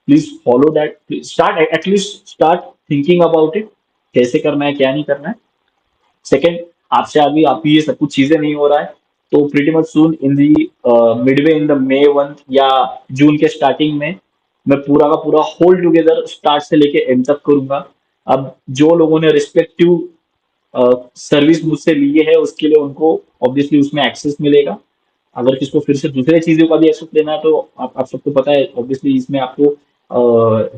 please follow that, start at least start thinking about it, कैसे करना है क्या नहीं करना है। सेकंड, आपसे अभी आप ये सब कुछ चीजें नहीं हो रहा है, तो pretty much soon in the Midway in the May month या जून के स्टार्टिंग में मैं पूरा का पूरा होल टुगेदर स्टार्ट से लेके एंड तक करूंगा। अब जो लोगों ने रिस्पेक्टिव सर्विस मुझसे लिए है, उसके लिए उनको ऑब्वियसली उसमें एक्सेस मिलेगा। अगर किसको फिर से दूसरे चीजों का भी एक्सेस लेना है, तो आप सबको पता है ऑब्वियसली इसमें आपको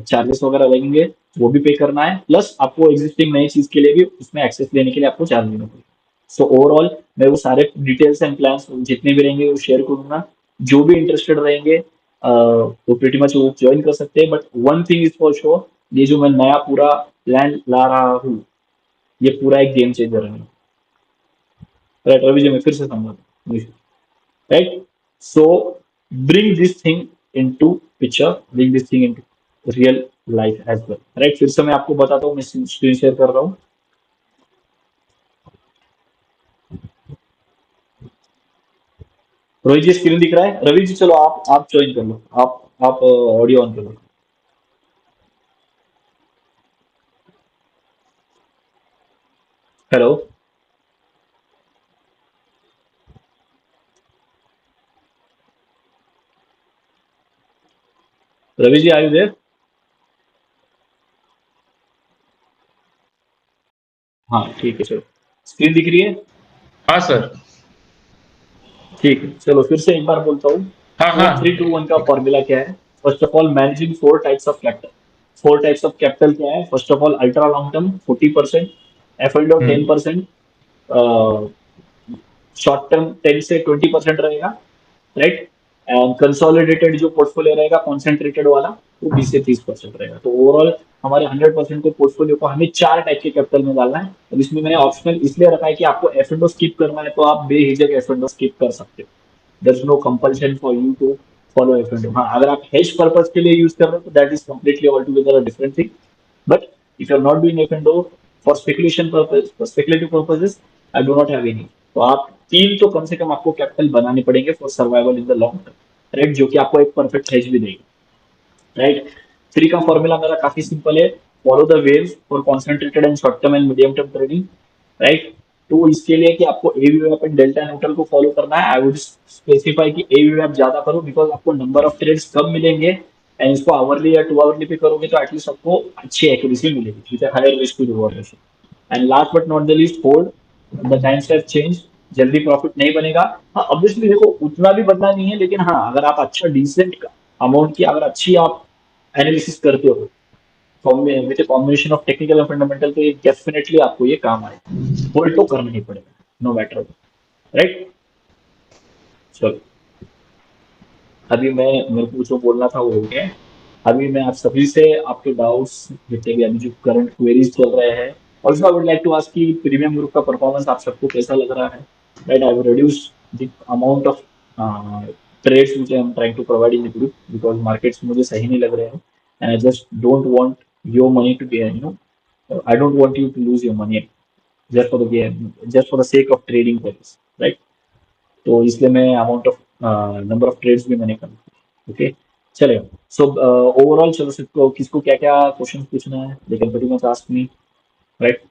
चार्जेस वगैरह लगेंगे, वो भी पे करना है, प्लस आपको एग्जिस्टिंग नई चीज के लिए भी उसमें एक्सेस लेने के लिए आपको चार्ज देना पड़ेगा। सो ओवरऑल मैं वो सारे डिटेल्स एंड प्लान्स जितने भी रहेंगे वो शेयर करूंगा। जो भी इंटरेस्टेड रहेंगे वो प्रीटी मच वो ज्वाइन कर सकते हैं, but one thing is for sure, ये जो मैं नया पूरा प्लान ला रहा हूँ, ये पूरा एक गेम चेंजर है, राइट। रवि जी मैं फिर से समझा, right? So bring this thing into picture, bring this thing into real life as well, right? फिर से मैं आपको बताता हूँ, मैं स्क्रीन शेयर कर रहा हूँ। रोहित जी स्क्रीन दिख रहा है, रवि जी चलो आप ज्वाइन कर लो, आप ऑडियो ऑन कर लो। Hello Ravi ji, are you there? हाँ ठीक है, चलो स्क्रीन दिख रही है, हाँ सर। ठीक है। चलो फिर से एक बार बोलता हूँ, हाँ फोर थ्री हाँ। टू वन का फॉर्मूला क्या है। First of all managing 4 types of capital. 4 types of capital क्या है? First of all ultra long term 40%, F and 10%, short term 10 से 20% रहेगा, राइट। एंड कंसोलिडेटेड जो पोर्टफोलियो रहेगा कॉन्सेंट्रेटेड वाला वो 20 से 30% रहेगा। तो ओवरऑल हमारे 100% के पोर्टफोलियो को हमें 4 टाइप के कैपिटल में डालना है। अब इसमें मैंने ऑप्शनल इसलिए रखा है कि आपको एफ एंड स्किप करना है तो आप बेहिचक एफ एंड स्किप कर सकते हो। There is no compulsion for you to follow F and. हाँ, अगर आप हेज पर्पज के लिए यूज कर रहे हो तो that is completely altogether a different thing. But if you are not doing F and for speculation purpose, for speculative purposes, I do not have any. तो आप 3 तो कम से कम आपको कैपिटल बनाने पड़ेंगे for survival in the long term, right, जो कि आपको एक परफेक्ट हेज भी देगी, राइट। 3 का फॉर्मूला मेरा काफी सिंपल है। Follow the waves for concentrated and short term and medium term trading, right. तो इसके लिए कि आपको एवीएफ एंड डेल्टा न्यूट्रल को फॉलो करना है, आई वुड स्पेसिफाई कि एवीएफ ज्यादा करो, बिकॉज आपको नंबर ऑफ ट्रेड्स कम मिलेंगे एंड इसको आवरली या 2 आवरली पे करोगे तो एटलीस्ट आपको अच्छी एक्यूरेसी मिलेगी with higher risk to reward ratio. And last but not the least, hold the times have change. जल्दी प्रॉफिट नहीं बनेगा। हाँ, ऑब्वियसली देखो उतना भी बदला नहीं है, लेकिन हाँ, अगर आप अच्छा डिसेंट अमाउंट की अगर अच्छी आप एनालिसिस करते हो with combination of technical and fundamental, तो ये डेफिनेटली आपको ये काम आएगा। होल्ड तो करना ही पड़ेगा, नो मैटर, राइट। चलो, अभी मैं मेरे को जो बोलना था वो हो गया। अभी मैं आप सभी से आपके डाउट्स जितने भी अभी जो करंट क्वेरीज चल रहे हैं, also I would like to ask कि प्रीमियम ग्रुप का परफॉर्मेंस आप सबको कैसा लग रहा है, right. I will reduce the amount of trades which I am trying to provide in the group, because markets मुझे सही नहीं लग रहे हैं and I just don't want your money to be, I don't want you to lose your money just for the game, just for the sake of trading points, right. तो इसलिए मैं amount of number of trades भी मैंने कम किया। Okay, चलेगा। So overall चलो, सबको किसको क्या क्या क्वेश्चन पूछना है, लेकिन pretty much ask me, right.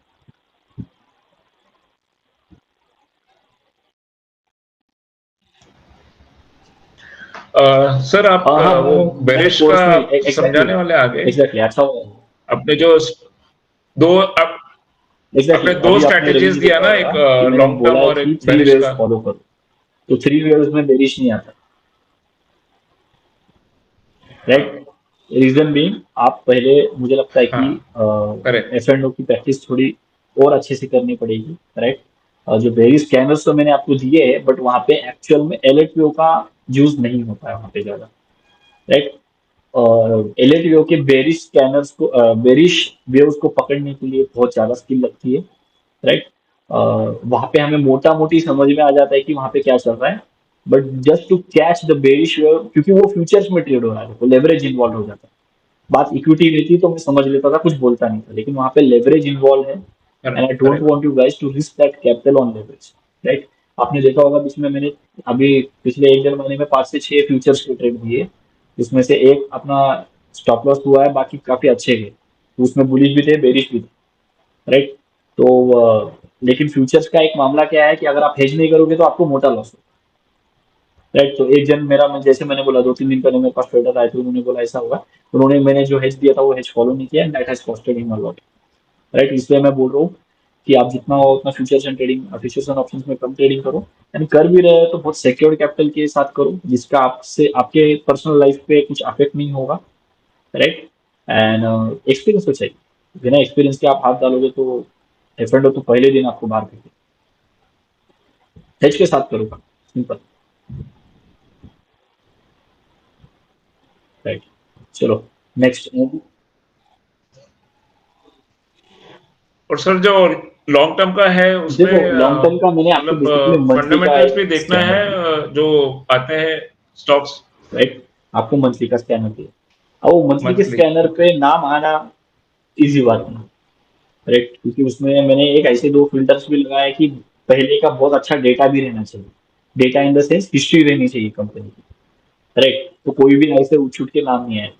Sir आप हाँ हाँ, वो मैंने बेरिश का कोर्स में आप एग्जैक्टली समझाने वाले आगे एग्जैक्टली अच्छा हुआ। अपने जो दो आप एग्जैक्टली आपने दो अभी आपने रिव्यू स्ट्रेटेजीज दिया देखा ना, होगा एक कि मैंने लॉन्ग टर्म बोला है और कि एक 3 बेरिश वेव्स का। फॉलो करो। तो 3 वेव्स में बेरिश नहीं आता, राइट। रीजन बीइंग, आप पहले मुझे लगता है कि हाँ, करेक्ट। एफ एंड ओ की प्रैक्टिस थोड़ी और अच्छे से करनी पड़ेगी, राइट। जो वेरी स्कैनर्स तो मैंने आपको दिए हैं, बट वहाँ पे एक्चुअल में एलएचवीओ का यूज नहीं होता है वहाँ पे ज्यादा, राइट। और एलएचवीओ के बेरिश स्कैनर्स को बेरिश वेव्स को पकड़ने के लिए बहुत ज्यादा स्किल लगती है, राइट। वहां पे हमें मोटा मोटी समझ में आ जाता है कि वहां पे क्या चल रहा है, but just to catch the bearish wave, क्योंकि वो फ्यूचर्स में ट्रेड हो रहा है तो लेवरेज इन्वॉल्व हो जाता है। बात इक्विटी रहती तो मैं समझ लेता था, कुछ बोलता नहीं था, लेकिन वहां पे लेवरेज इन्वॉल्व है and I don't correct. Want you guys to risk that capital on leverage, right. आपने देखा होगा इसमें मैंने अभी पिछले 1 1.5 महीने में 5 से 6 फ्यूचर्स के ट्रेड दिए, जिसमें से एक अपना स्टॉप लॉस हुआ है, बाकी काफी अच्छे गए। उसमें बुलिश भी थे, बेरिश भी थे, राइट। तो लेकिन फ्यूचर्स का एक मामला क्या है कि अगर आप हेज नहीं करोगे तो आपको मोटा लॉस हो, राइट। तो एक जन मेरा, मैं जैसे मैंने बोला 2 3 दिन पहले मेरे पास ट्रेडर आए थे, उन्होंने बोला ऐसा होगा, उन्होंने मैंने जो हेज दिया था वो हेज फॉलो नहीं किया and that has costed him a lot, right. इसलिए मैं बोल रहा हूँ कि आप जितना हो उतना futures and trading, futures and options में कम ट्रेडिंग करो एंड कर भी रहे हो तो बहुत सिक्योर कैपिटल के साथ करो, जिसका आपसे आपके पर्सनल लाइफ पे कुछ अफेक्ट नहीं होगा, राइट। एंड एक्सपीरियंस तो चाहिए, बिना एक्सपीरियंस के आप हाथ डालोगे तो एफएंडो तो पहले दिन आपको बाहर फेंके। हेज के साथ करूँगा, सिंपल, राइट। चलो, नेक्स्ट। और सर जो लॉन्ग टर्म का है उसमें देखो लॉन्ग टर्म का मैंने आपको मतलब बेसिकली मंथली का फंडामेंटल्स एक भी देखना स्कैनर है, दिया, जो आते हैं स्टॉक्स राइट। आपको मंथली का स्कैनर दिया, अब वो मंथली के मंथली। स्कैनर पे नाम आना इजी बात नहीं, राइट, क्योंकि उसमें मैंने एक ऐसे 2 फिल्टर्स भी लगाए कि पहले का बहुत अच्छा डेटा भी रहना चाहिए, data in the sense history रहनी चाहिए कंपनी की, राइट। तो कोई भी ऐसे उठ उठ के नाम नहीं आए।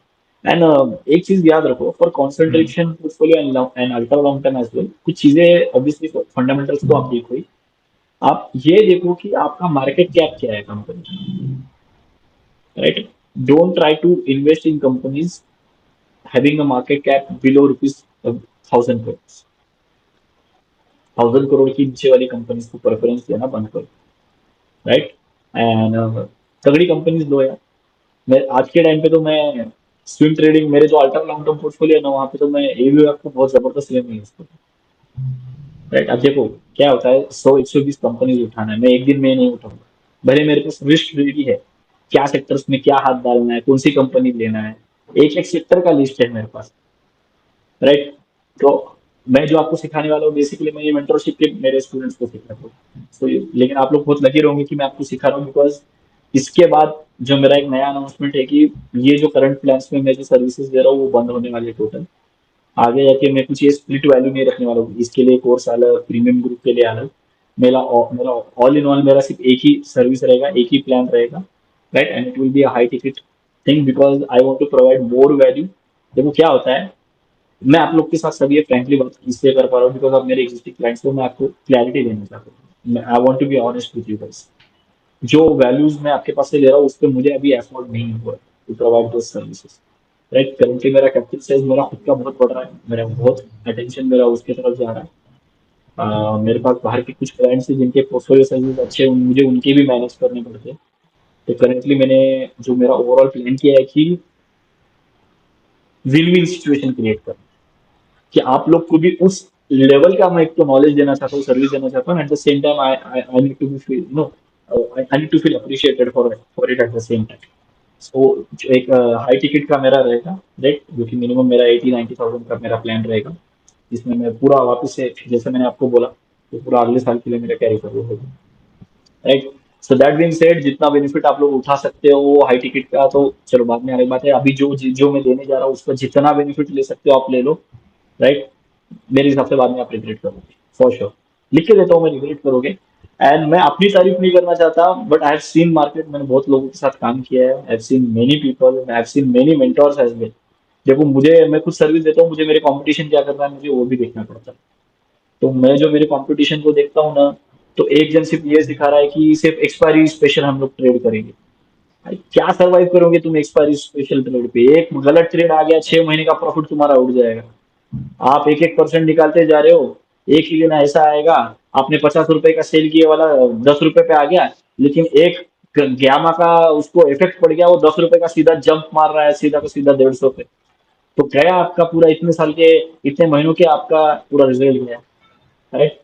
एंड एक चीज याद रखो, for hmm. Concentration portfolio and ultra long term as well, कुछ चीजें ऑब्वियसली फंडामेंटल्स तो आप देखो ही, आप ये देखो कि आपका मार्केट कैप क्या है कंपनी का, right. Don't try to invest in companies having a market cap below rupees 1000 crore. 1000 crore की नीचे वाली कंपनीज को प्रेफरेंस देना बंद करो, राइट। एंड तगड़ी कंपनीज लो यार। मैं आज के टाइम पे तो मैं स्विंग ट्रेडिंग, मेरे जो अल्ट्रा लॉन्ग टर्म पोर्टफोलियो है ना, वहाँ पे तो मैं एवीएफ को बहुत जबरदस्त लेने यूज करता हूँ, राइट। अब देखो क्या होता है, 100 120 कंपनीज उठाना है, मैं एक दिन में नहीं उठाऊंगा, भले मेरे पास रिस्क फ्री है, क्या सेक्टर्स में क्या हाथ डालना है, कौन सी कंपनी लेना है, एक एक सेक्टर का लिस्ट है मेरे पास, राइट। तो मैं जो आपको सिखाने वाला हूँ बेसिकली मैं ये मेंटरशिप के मेरे स्टूडेंट्स को सिखाता हूँ। तो लेकिन आप लोग बहुत लकी रहोगे कि मैं आपको सिखा रहा हूँ, बिकॉज इसके बाद जो मेरा एक नया अनाउंसमेंट है कि ये जो करंट प्लान्स में मैं जो सर्विसेज दे रहा हूँ वो बंद होने वाली है टोटल। आगे जाके मैं कुछ ये स्प्लिट वैल्यू नहीं रखने वाला हूँ, इसके लिए कोर्स अलग, प्रीमियम ग्रुप के लिए अलग। मेरा ऑल इन ऑल मेरा सिर्फ एक ही सर्विस रहेगा, एक ही प्लान रहेगा, right. And it will be a high ticket thing because I want to provide more value. देखो क्या होता है, मैं आप लोग के साथ सभी फ्रेंकली बात इसलिए कर पा रहा हूँ बिकॉज आप मेरे एग्जिस्टिंग क्लाइंट्स को मैं आपको क्लैरिटी देना चाहता हूँ। I want to be honest with you guys. जो वैल्यूज मैं आपके पास से ले रहा हूँ उस पर मुझे अभी एफोर्ड नहीं हुआ टू प्रोवाइड दो सर्विसेज, राइट। करंटली मेरा कैपिटल साइज मेरा खुद का बहुत बढ़ रहा है, मेरा बहुत अटेंशन मेरा उसके तरफ जा रहा है। मेरे पास बाहर के कुछ क्लाइंट्स हैं जिनके पोर्टफोलियो साइजेस अच्छे हैं, मुझे उनके भी मैनेज करने पड़ते हैं। तो करेंटली मैंने जो मेरा ओवरऑल प्लान किया है कि विन विन सिचुएशन क्रिएट कर, कि आप लोग को भी उस लेवल का मैं एक तो नॉलेज देना चाहता हूँ, सर्विस देना चाहता हूँ, at the same time I need to be feel no, I need to feel appreciated for it at the same time. So एक हाई टिकट का मेरा रहेगा रेट, जो कि मिनिमम मेरा 80-90 थाउजेंड का मेरा प्लान रहेगा, जिसमें मैं पूरा वापस से जैसे मैंने आपको बोला तो पूरा अगले साल के लिए मेरा कैरी कर होगा, right. So that being said, जितना बेनिफिट आप लोग उठा सकते हो वो हाई टिकट का तो चलो बाद में अलग बात है, अभी जो जो मैं देने जा रहा हूँ उसका जितना बेनिफिट ले सकते हो आप ले लो, राइट। मेरे हिसाब से बाद में आप रिग्रेट करोगे फॉर श्योर, लिख के देता हूँ मैं, रिग्रेट करोगे। एंड मैं अपनी तारीफ नहीं करना चाहता but I have seen market, मैंने बहुत लोगों के साथ काम किया है, I have seen many people, I have seen many mentors as well. देखो मुझे, मैं खुद सर्विस देता हूँ, मुझे मेरे कंपटीशन क्या कर रहा है मुझे वो भी देखना पड़ता है। तो मैं जो मेरे कंपटीशन को देखता हूँ ना, तो एक जन सिर्फ ये सिखा रहा है कि सिर्फ एक्सपायरी स्पेशल हम लोग ट्रेड करेंगे। भाई क्या सरवाइव करोगे तुम एक्सपायरी स्पेशल ट्रेड पे, एक गलत ट्रेड आ गया 6 महीने का प्रॉफिट तुम्हारा उड़ जाएगा। आप एक एक परसेंट निकालते जा रहे हो, एक ही दिन ऐसा आएगा आपने 50 रुपए का सेल किए वाला 10 रुपए पे आ गया, लेकिन एक ग्यामा का उसको इफेक्ट पड़ गया, वो 10 रुपए का सीधा जंप मार रहा है, सीधा का सीधा 150 पे। तो गया आपका पूरा इतने साल के, इतने महीनों के आपका पूरा रिजल्ट गया, राइट।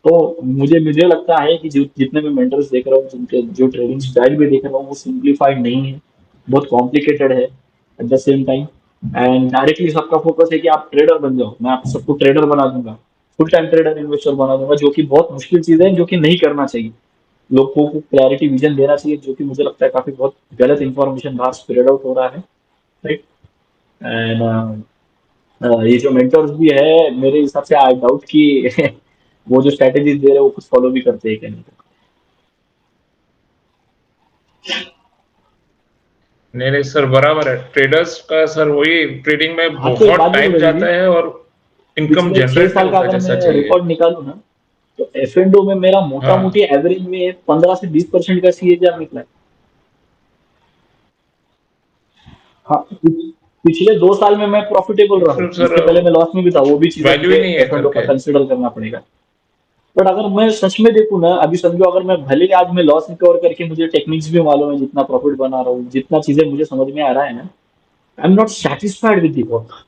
तो मुझे मुझे लगता है कि जितने भी मेंटर्स देख रहा हूँ, जिनके जो ट्रेडिंग स्टाइल भी देख रहा हूँ वो सिंप्लीफाइड नहीं है, बहुत कॉम्प्लिकेटेड है eight the same time. And directly सबका फोकस है कि आप ट्रेडर बन जाओ, मैं आप सबको ट्रेडर बना दूंगा, फुल टाइम ट्रेडर इन्वेस्टर बना दूंगा, जो कि बहुत मुश्किल चीज है, जो कि नहीं करना चाहिए। लोगों को क्लैरिटी विजन देना चाहिए, जो कि मुझे लगता है काफी बहुत गलत इंफॉर्मेशन बाहर स्प्रेड आउट हो रहा है, राइट। एंड ये जो मेंटर्स भी है मेरे हिसाब से आई डाउट कि वो जो स्ट्रेटेजीज दे रहे हैं वो कुछ फॉलो भी करते हैं क्या नहीं। नहीं नहीं सर, बराबर है। ट्रेडर्स का सर वही, ट्रेडिंग में हाँ तो एक बहुत बात बोलो टाइम रवि जी, जाता है और इनकम पिछले छह जनरेट नहीं साल का होता अगर जैसा मैं चाहिए। रिकॉर्ड निकालूं ना, तो एफ एंड ओ में मेरा मोटा हाँ मोटी एवरेज में 15 से 20% का सीएजीआर निकला है। हाँ पिछले 2 साल में मैं प्रॉफिटेबल तो रहा फिर हूँ, सर इससे पहले मैं लॉस में भी था, वो भी चीजें वैल्यू मुझे ही नहीं है एफ एंड ओ का करके। कंसिडर करना पड़ेगा। बट अगर मैं सच में देखूँ ना, अभी समझो अगर मैं भले ही आज मैं लॉस रिकवर करके मुझे टेक्निक्स भी मालूम है, जितना प्रॉफिट बना रहा हूँ, जितना चीजें मुझे समझ में आ रहा है ना, I am not satisfied with the work.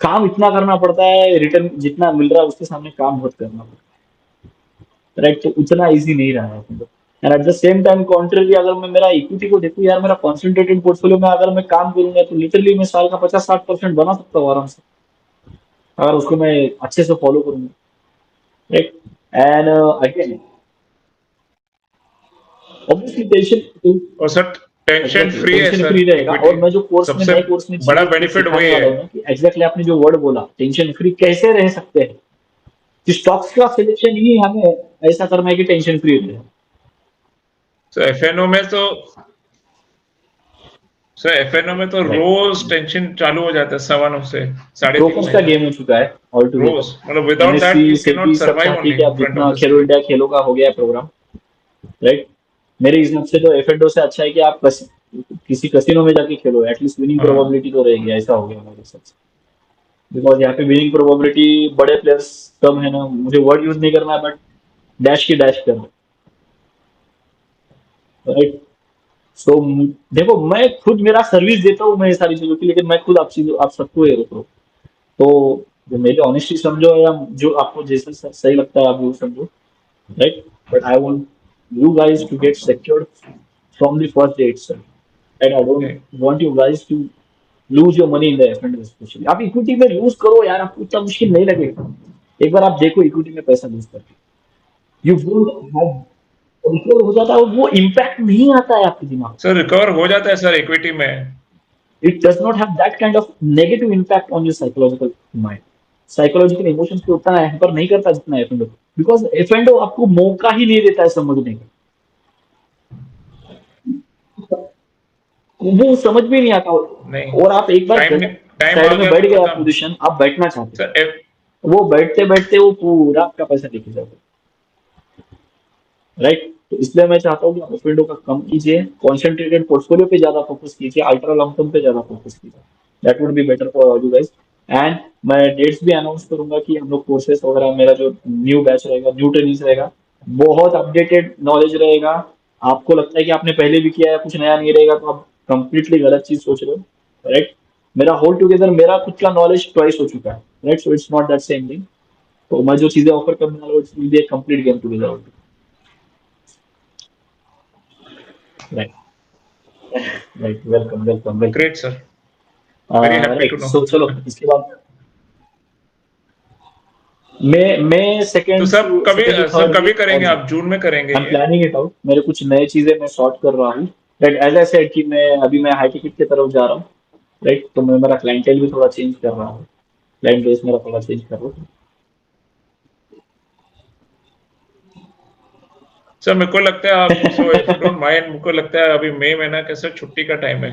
काम इतना करना पड़ता है, रिटर्न जितना मिल रहा है उसके सामने काम बहुत करना पड़ता है, राइट। तो उतना इजी नहीं रहा है and eight the same time contrary, अगर मैं मेरा इक्विटी को देखूं यार, मेरा कॉन्सेंट्रेटेड पोर्टफोलियो में अगर मैं काम करूंगा तो लिटरली मैं साल का 50-60% बना सकता हूँ आराम से, अगर उसको मैं अच्छे से फॉलो करूंगा, right. And again obviously tension, और सर टेंशन एग्जैक्टली फ्री है टेंशन फ्री सर रहेगा। और इक्विटी। मैं जो कोर्स में, सबसे नए कोर्स में बड़ा चीजें जो बेनिफिट सिखाने वही वाला है। हूँ ना, कि एग्जैक्टली आपने जो वर्ड बोला टेंशन फ्री कैसे रह सकते हैं, कि स्टॉक्स का सिलेक्शन ही हमें ऐसा करना है कि टेंशन फ्री रहे। तो एफएनओ में तो सर, एफएनओ में तो राइट, रोज टेंशन चालू हो जाता है 9:15 से 3:30 ब्रोकर्स का बजे गेम हो चुका है ऑल रोज। टुगेदर। मतलब without NSC that you can not SEBI सब सर्वाइव चाहती है ओनली कि आप इन फ्रंट ऑफ जितना द खेलो स्क्रीन। इंडिया खेलो का हो गया है प्रोग्राम, राइट। मेरे हिसाब से तो एफएडो से अच्छा है कि आप किसी कसिनो में जाके खेलो, एटलीस्ट विनिंग हाँ प्रोबेबिलिटी तो रहेगी, ऐसा हो गया मेरे हिसाब से। बिकॉज यहाँ पे विनिंग प्रोबेबिलिटी बड़े प्लेयर्स कम है ना, मुझे वर्ड यूज नहीं करना है बट डैश की डैश करना, राइट। सो देखो मैं खुद मेरा सर्विस देता हूँ मैं ये सारी चीजों की, लेकिन मैं खुद आप सबको ये रोक रहा हूँ। तो जो मेरी ऑनेस्टी समझो या जो आपको जैसे सही लगता है आप वो समझो, right. But I want you guys to get secured from the first day itself. And I don't Okay. want you guys to lose your money in the F&O especially. आप इक्विटी में लूज करो यार, आपको इतना मुश्किल नहीं लगेगा। एक बार आप देखो इक्विटी में पैसा लूज करके, यू विल हैव कंट्रोल हो जाता है, और वो इम्पैक्ट नहीं आता है आपके दिमाग में। सर रिकवर हो जाता है सर इक्विटी में। It does not have that kind of negative impact on your psychological mind. Psychological emotions पे उतना हैम्पर नहीं करता जितना F and O, because F and O आपको मौका ही नहीं देता है समझने का, वो समझ भी नहीं आता। नहीं, और आप एक बार टाइम टाइम आ साइड में गया बैठ तो गए, आप खत्म। पोजीशन आप बैठना चाहते सर हो, वो बैठते बैठते वो पूरा आपका पैसा लेके जाओगे, राइट। तो इसलिए मैं चाहता हूँ कि आप विंडो का कम कीजिए, कॉन्सेंट्रेटेड पोर्टफोलियो पे ज्यादा फोकस कीजिए, अल्ट्रा लॉन्ग टर्म पे ज्यादा फोकस कीजिए, that would be better for all you guys. And मैं डेट्स भी अनाउंस करूंगा कि हम लोग कोर्सेस वगैरह, मेरा जो न्यू बैच रहेगा, न्यू ट्रेनिंग्स रहेगा, बहुत अपडेटेड नॉलेज रहेगा। आपको लगता है कि आपने पहले भी किया है, कुछ नया नहीं रहेगा, तो आप कंप्लीटली गलत चीज सोच रहे हो, राइट। मेरा होल टुगेदर मेरा खुद का नॉलेज ट्वाइस हो चुका है, right, so it's not that same thing. तो मैं जो चीजें ऑफर करने वाला हूँ, it's will be a complete game together, right. Right, welcome welcome welcome. Great sir, very happy to right, no. So चलो इसके बाद मैं तो second sir second to sir third कभी वीक आ करेंगे जाऊँ। आप? जून में करेंगे आई एम ये? प्लानिंग इट आउट, मेरे कुछ नए चीजें मैं सॉर्ट कर रहा हूँ, राइट। एज आई सेड कि मैं हाई टिकट की तरफ जा रहा हूँ, राइट। तो मैं मेरा क्लाइंटेल भी थोड़ा चेंज कर रहा हूँ, क्लाइंट बेस मेरा थोड़ा चेंज कर रहा हूँ। सर मेरे को लगता है आप, so if you don't mind, मेरे को लगता है अभी मई महीना कैसे छुट्टी का टाइम है।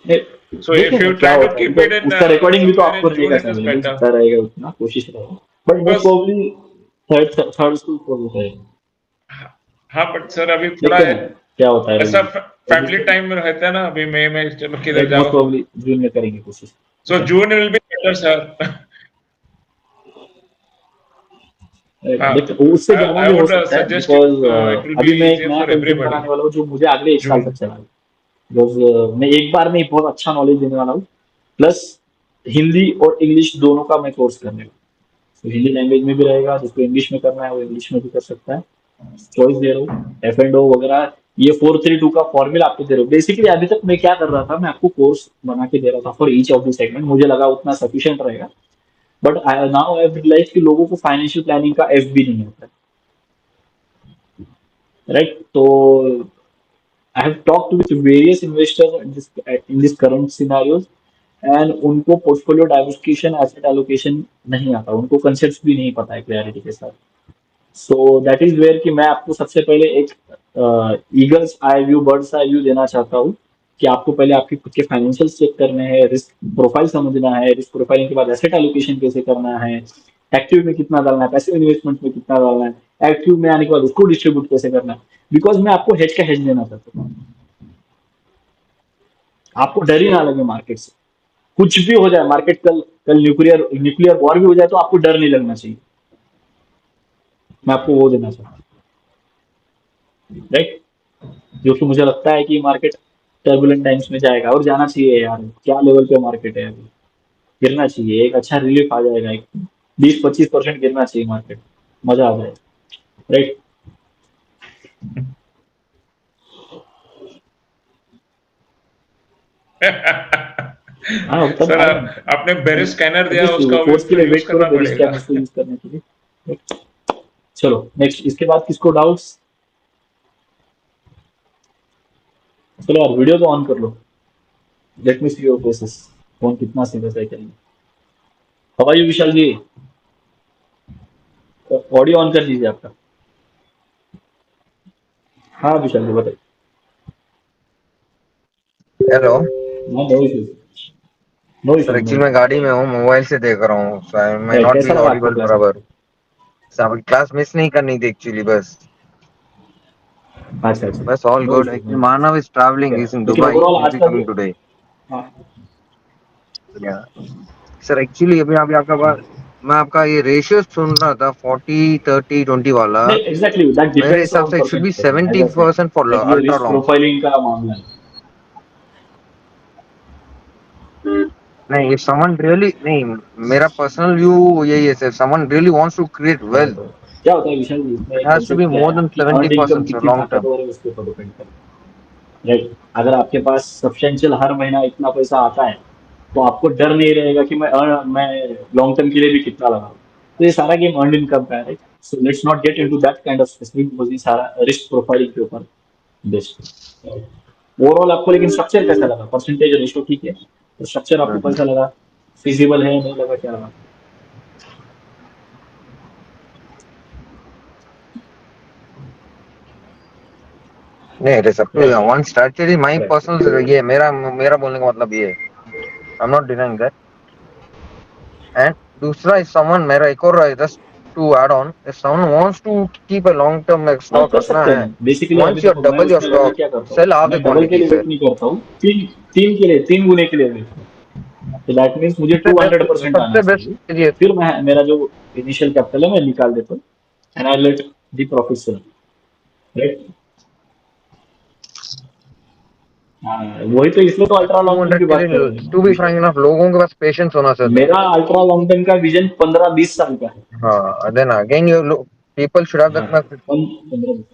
सो देखिए इफ ना यू क्या ट्राई टू होता है, कीप इट बिकॉज इन उसका रिकॉर्डिंग भी तो समवेयर आपको इन रहेगा जून, इट इज अवेलेबल, बेटर। जितना रहेगा उतना कोशिश रहेगा, but most because probably third third school को रहेगा। हाँ, बट सर अभी थोड़ा देखते हैं ना क्या होता है ऐसा रवि, फैमिली टाइम में रहता है ना अभी मई में, चलो किधर राइट। मोस्ट जाओ। प्रोबेबली जून में करेंगे कोशिश, so right. June will be better sir. देख हाँ, उससे ज्यादा आई भी हो वुड सकता है, suggest because you, it will B अभी मैं एक इजियर नया फॉर कंसेप्ट एवरीबॉडी। बनाने वाला हूँ जो मुझे अगले एक साल जून। तक चलाएगा, बिकॉज मैं एक बार में ही बहुत अच्छा नॉलेज देने वाला हूँ, प्लस हिंदी और इंग्लिश दोनों का मैं कोर्स करने वाला हूँ। तो हिंदी लैंग्वेज में भी रहेगा, जिसको इंग्लिश में करना है वो इंग्लिश में भी कर सकता है, चॉइस दे रहा हूँ। एफ एंड ओ वगैरह, ये 4-3-2 का फॉर्मूला आपको दे रहा हूँ। बेसिकली अभी तक मैं क्या कर रहा था, मैं आपको कोर्स बना के दे रहा था for each of the segment, मुझे लगा उतना सफिशियंट रहेगा, बट नाउ आई रियलाइज कि लोगों को फाइनेंशियल प्लानिंग का एफ भी नहीं आता है, राइट। तो I have talked with various investors in this current scenarios, and उनको पोर्टफोलियो डाइवर्सिफिकेशन, एसेट एलोकेशन नहीं आता, उनको कंसेप्ट भी नहीं पता है क्लैरिटी के साथ। सो दैट इज वेयर कि मैं आपको सबसे पहले एक eagles eye view, birds eye view देना चाहता हूँ, कि आपको पहले आपके खुद के फाइनेंशियल चेक करने हैं, रिस्क प्रोफाइल समझना है, रिस्क प्रोफाइलिंग के बाद एसेट एलोकेशन कैसे करना है, एक्टिव में कितना डालना है, पैसिव इन्वेस्टमेंट में कितना डालना है, एक्टिव में आने के बाद उसको डिस्ट्रीब्यूट कैसे करना है, बिकॉज मैं आपको हेज का हेज देना चाहता हूँ, आपको डर ही ना लगे मार्केट से। कुछ भी हो जाए, मार्केट कल कल न्यूक्लियर न्यूक्लियर वॉर भी हो जाए, तो आपको डर नहीं लगना चाहिए, मैं आपको वो देना चाहता हूँ, राइट। जो कि मुझे लगता है कि मार्केट टर्बुलेंट टाइम्स में जाएगा, और जाना चाहिए यार, क्या लेवल पे मार्केट है अभी, गिरना चाहिए, एक अच्छा रिलीफ आ जाएगा, एक 20-25% गिरना चाहिए मार्केट, मजा आ जाएगा, राइट। हाँ तब सर आएगा ना, आपने बेरिस स्कैनर दिया, ऑब्वियसली वो उसका भी कोर्स के फिर लिए यूज वेट करो करना मेरी पड़ेगा। स्कैनर्स को यूज करने के लिए, right? चलो नेक्स्ट, इसके बाद किसको डाउट्स? चलो यार वीडियो तो ऑन कर लो, let me see your faces, phone कितना सीरियस है, क्या नहीं। How are you Vishal ji? Audio on कर दीजिए आपका। हाँ विशाल जी बताइए। Hello no, no issue, no sir, issue, no actually मैं गाड़ी में इशू। हूँ, मोबाइल से देख रहा हूँ, सो आई मे नॉट कैसा बी लगा आपको ऑडिबल क्लास? बराबर। सर आपकी क्लास मिस नहीं करनी थी एक्चुअली, बस अच्छा अच्छा, बस all no good. Issue, no actually issue. Manav is travelling, is in लेकिन दुबई, ओवरऑल विल आज बी का कमिंग जो, टुडे। हाँ या सर, एक्चुअली अभी अभी आपका मैं आपका ये रेशियो सुन रहा था, 40-30-20 वाला। नहीं, एग्जैक्टली दैट मेरे डिपेंड्स हिसाब ऑन से it should person be to person, as seventy I said, percent for like ये ultra risk long term. Profiling का मामला है। नहीं, इफ समवन रियली, नहीं, मेरा पर्सनल व्यू यही है sir, someone really wants to create wealth, क्या होता है विशाल जी, इसमें इट एक हैज टू बी कंसेप्ट क्या मोर है, देन आपकी अर्नड इनकम 70% सर, कितनी लॉन्ग टर्म। ताकतवर है उसके ऊपर डिपेंड करता है, राइट? अगर आपके पास सब्सटेंशियल हर महीना इतना पैसा आता है, तो आपको डर नहीं रहेगा कि मैं लॉन्ग टर्म के लिए भी कितना लगाऊँ। तो ये सारा गेम अर्न्ड इनकम का है, right? So let's not gate into that kind of specific, because ये सारा रिस्क प्रोफाइलिंग के ऊपर बेस्ड है। ओवरऑल आपको लेकिन स्ट्रक्चर कैसा लगा? परसेंटेज रेशियो ठीक है, तो स्ट्रक्चर आपको हम्म। कैसा लगा? फिजिबल है, नहीं लगा, क्या लगा? नहीं, it is up to right, one strategy. My right, personal ये मेरा मेरा बोलने का मतलब ये है. I'm not denying that. And दूसरा is someone मेरा एक और just to add on, if someone wants to keep a long term हाँ, stock कर रखना सकते है, हैं। बेसिकली अभी once you देखो, मैं double your उसमें लगा stock, क्या करता हूँ, sell half मैं the डबल के quantity लिए sir. वेट नहीं करता हूँ, तीन तीन के लिए, 3 गुने के लिए वेट करता हूँ। तो दैट मीन्स मुझे सबसे 200% आना सबसे चाहिए। बेस्ट ये फिर मैं मेरा जो इनिशियल कैपिटल है मैं निकाल देता हूँ, and I let the profit run, right? हाँ, वही तो, इसलिए तो अल्ट्रा लॉन्ग टर्म 200 की के बात कर लिए, रहे हैं टू ना बी अभी। फ्रैंक इनफ लोगों के पास पेशेंस होना चाहिए. मेरा अल्ट्रा लॉन्ग टर्म का विजन 15-20 साल का है। हाँ, then again you look, people should have हाँ, that much. 15।